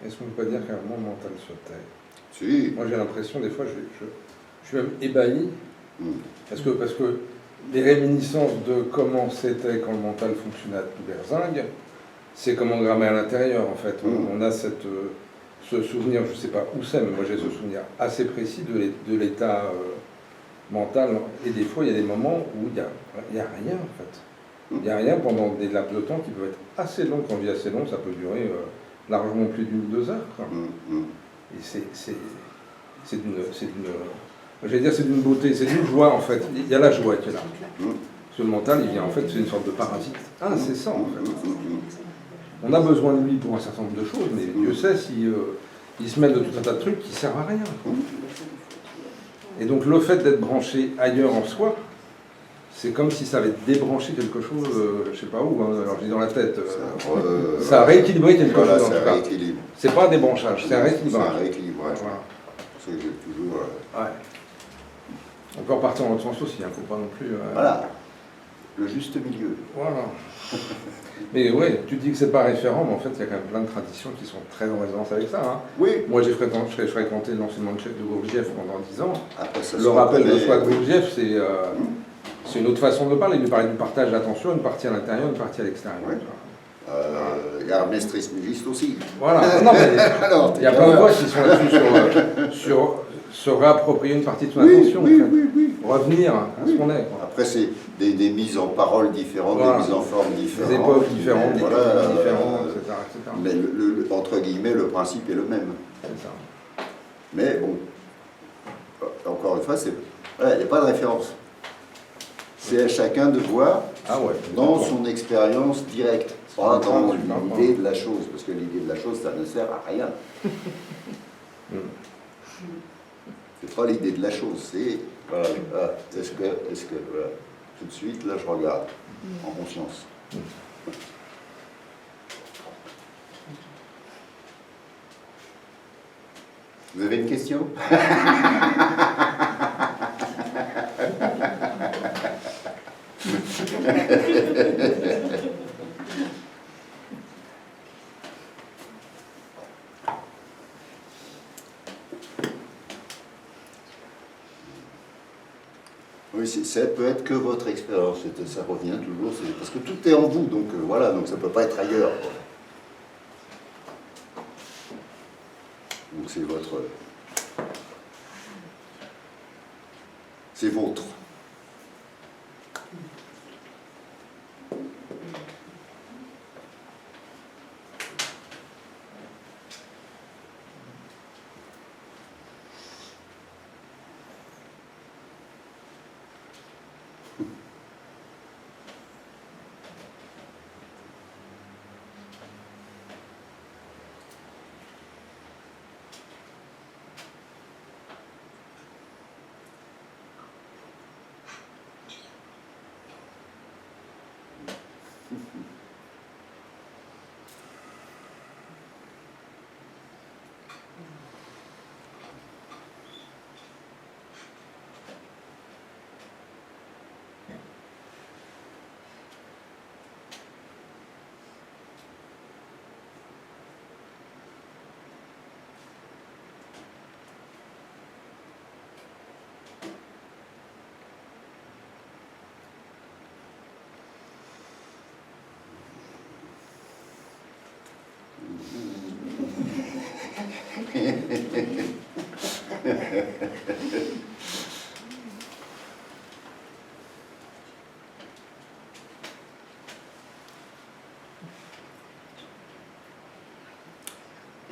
Est-ce qu'on ne peut pas dire qu'à un moment le mental se tait? Si. Moi j'ai l'impression, des fois, je suis même ébahi, parce que les réminiscences de comment c'était quand le mental fonctionnait à tout berzingue, c'est comme engrammer à l'intérieur en fait. On a ce souvenir, je ne sais pas où c'est, mais moi j'ai ce souvenir assez précis de l'état mental. Et des fois, il y a des moments où il n'y a rien en fait. Il n'y a rien pendant des laps de temps qui peuvent être assez longs. Quand je dis assez long, ça peut durer largement plus d'une ou 2 heures. Quoi. Et c'est d'une beauté, c'est d'une joie en fait. Il y a la joie qui est là. Parce que le mental, il vient en fait, c'est une sorte de parasite incessant en fait. On a besoin de lui pour un certain nombre de choses, mais Dieu sait il se mêle de tout un tas de trucs qui ne servent à rien. Et donc le fait d'être branché ailleurs en soi, c'est comme si ça avait débranché quelque chose, je ne sais pas où, hein, alors je dis dans la tête, ça a rééquilibré quelque chose en tout cas. C'est pas un débranchage, c'est un rééquilibrage. C'est un rééquilibrage. Voilà. C'est que j'ai toujours... Ouais. On peut repartir dans l'autre sens aussi, il ne faut pas non plus... Voilà, le juste milieu. Voilà. Mais oui, tu dis que c'est pas référent, mais en fait, il y a quand même plein de traditions qui sont très en résonance avec ça. Hein. Oui. Moi, j'ai fréquenté l'enseignement de Gurdjieff pendant 10 ans. Après, ça le rappel de soi de oui. Gurdjieff, c'est une autre façon de parler. Il lui parlait du partage d'attention, une partie à l'intérieur, une partie à l'extérieur. Oui. Il y a Hermès Trismégiste aussi. Voilà. Non, mais il y a plein de voix qui sont là-dessus sur se réapproprier une partie de son attention. Oui. Revenir à ce qu'on est. Quoi. Après, c'est des mises en parole différentes, voilà. des mises en forme différentes. Des époques différentes, des voilà, techniques différentes, etc. Mais entre guillemets, le principe est le même. C'est ça. Mais bon, encore une fois, il n'y a pas de référence. C'est à chacun de voir dans son expérience directe, pas dans l'idée de la chose, parce que l'idée de la chose, ça ne sert à rien. C'est pas l'idée de la chose, c'est est-ce que voilà, tout de suite, là je regarde, en conscience. Vous avez une question? Oui, ça peut être que votre expérience, ça revient toujours, parce que tout est en vous, donc voilà, donc ça ne peut pas être ailleurs. Quoi. Donc c'est vôtre.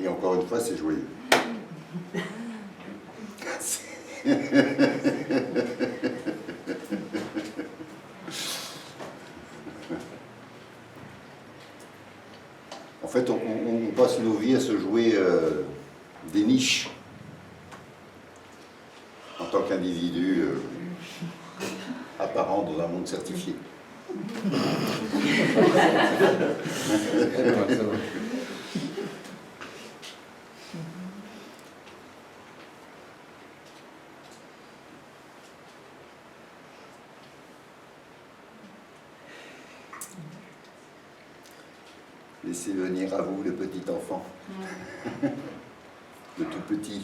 Et encore une fois, c'est joyeux. En fait, on passe nos vies à se jouer des niches en tant qu'individu apparent dans un monde certifié. Laissez venir à vous le petit enfant, le tout petit.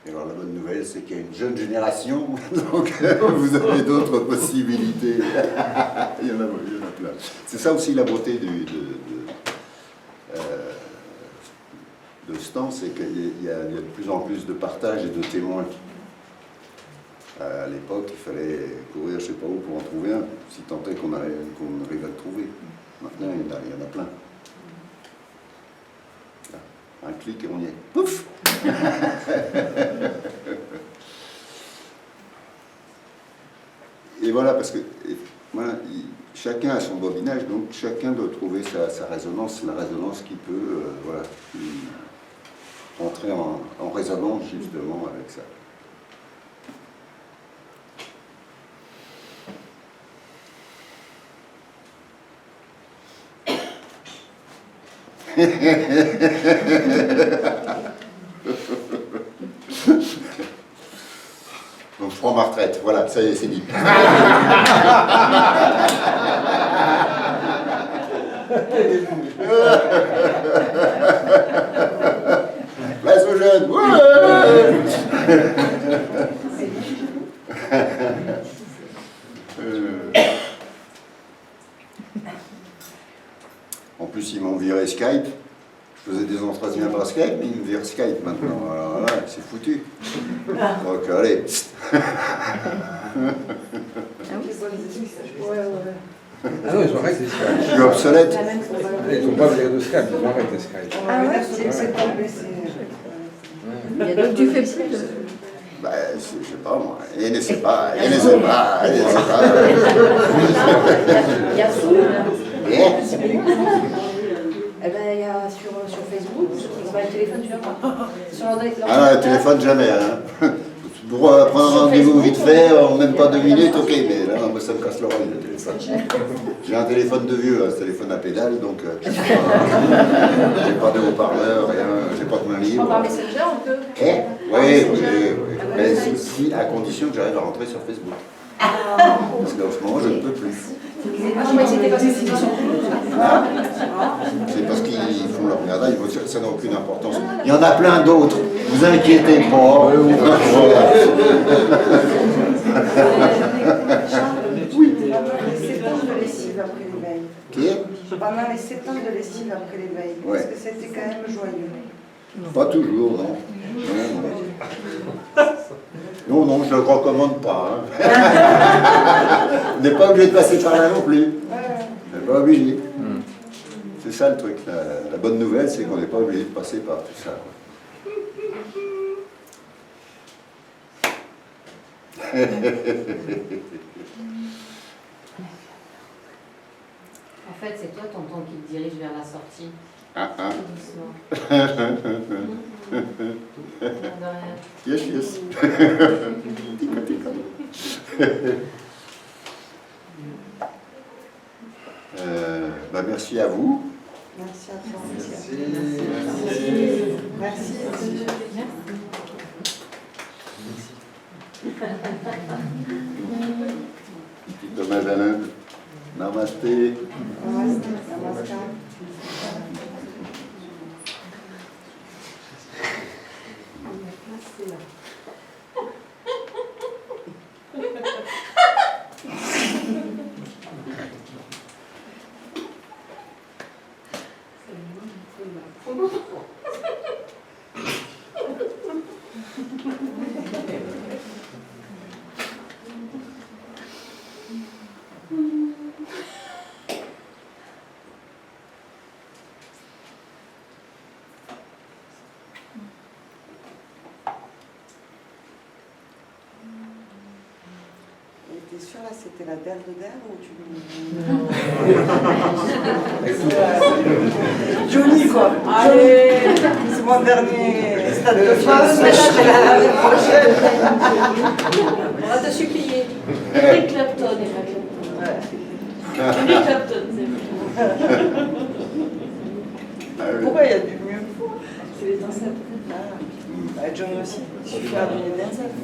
Et alors la bonne nouvelle, c'est qu'il y a une jeune génération, donc vous avez d'autres possibilités. il y en a plein. C'est ça aussi la beauté de ce temps, c'est qu'il y a de plus en plus de partage et de témoins. À l'époque, il fallait courir je ne sais pas où pour en trouver un, si tant est qu'on arrive à le trouver. Maintenant, il y en a plein. Un clic et on y est. Pouf. Et voilà, parce que voilà, chacun a son bobinage, donc chacun doit trouver sa résonance, la résonance qui peut voilà, entrer en résonance justement avec ça. Donc je prends ma retraite, voilà, ça y est, c'est dit. Place aux jeunes, ouais. En plus, ils m'ont viré Skype. Je faisais des entretiens par Skype, mais ils me virent Skype maintenant. Alors là, c'est foutu. Donc, allez. Ah non, ils ont arrêté Skype. Je suis obsolète. Ils n'ont pas viré de Skype, ils ont arrêté Skype. Ah ouais, c'est pas Il y a d'autres, tu fais plus de... Bah, je sais pas moi. Et ne sait pas, et ne sait pas, et ne sait pas. Il y a Zoom. Eh ben, il y a sur Facebook, le téléphone, tu l'as pas. Sur Ah, le téléphone, jamais. Hein. pour prendre un rendez-vous vite fait, en même pas 2 minutes, ok, mais là, moi, ça me casse l'oreille, le téléphone. J'ai un téléphone de vieux, un téléphone à pédale, donc j'ai pas de haut-parleur, rien, j'ai pas de main libre. Par Messenger, on peut. Oui, mais si, à condition que j'arrive à rentrer sur Facebook. Parce qu'en ce moment, je ne peux plus. C'était parce que c'est C'est parce qu'ils font leur merde, ça n'a aucune importance. Il y en a plein d'autres, vous inquiétez pas. Pendant les 7 ans de lessive après l'éveil. Qui est Pendant les 7 ans de lessive après l'éveil. Ouais. Parce que c'était quand même joyeux. Pas toujours, non. Non, non, je ne le recommande pas. Hein. On n'est pas obligé de passer par là non plus. On n'est pas obligé. C'est ça le truc. La bonne nouvelle, c'est qu'on n'est pas obligé de passer par tout ça. En fait, c'est toi, tonton, qui te dirige vers la sortie. Ah, ah. Doucement. De rien. Yes, yes. Bah, merci à vous. Merci à toi. Merci. Petit hommage à l'Inde. Namasté. Namaskar. T'es sûr là c'était la der de der ou tu... Johnny quoi. Allez, c'est mon dernier stade de phase. L'année prochaine. On va te supplier. Eric Clapton, Eric Clapton, c'est Pourquoi il y a du mieux? C'est les dansettes. John aussi, il suffit de faire du dansettes.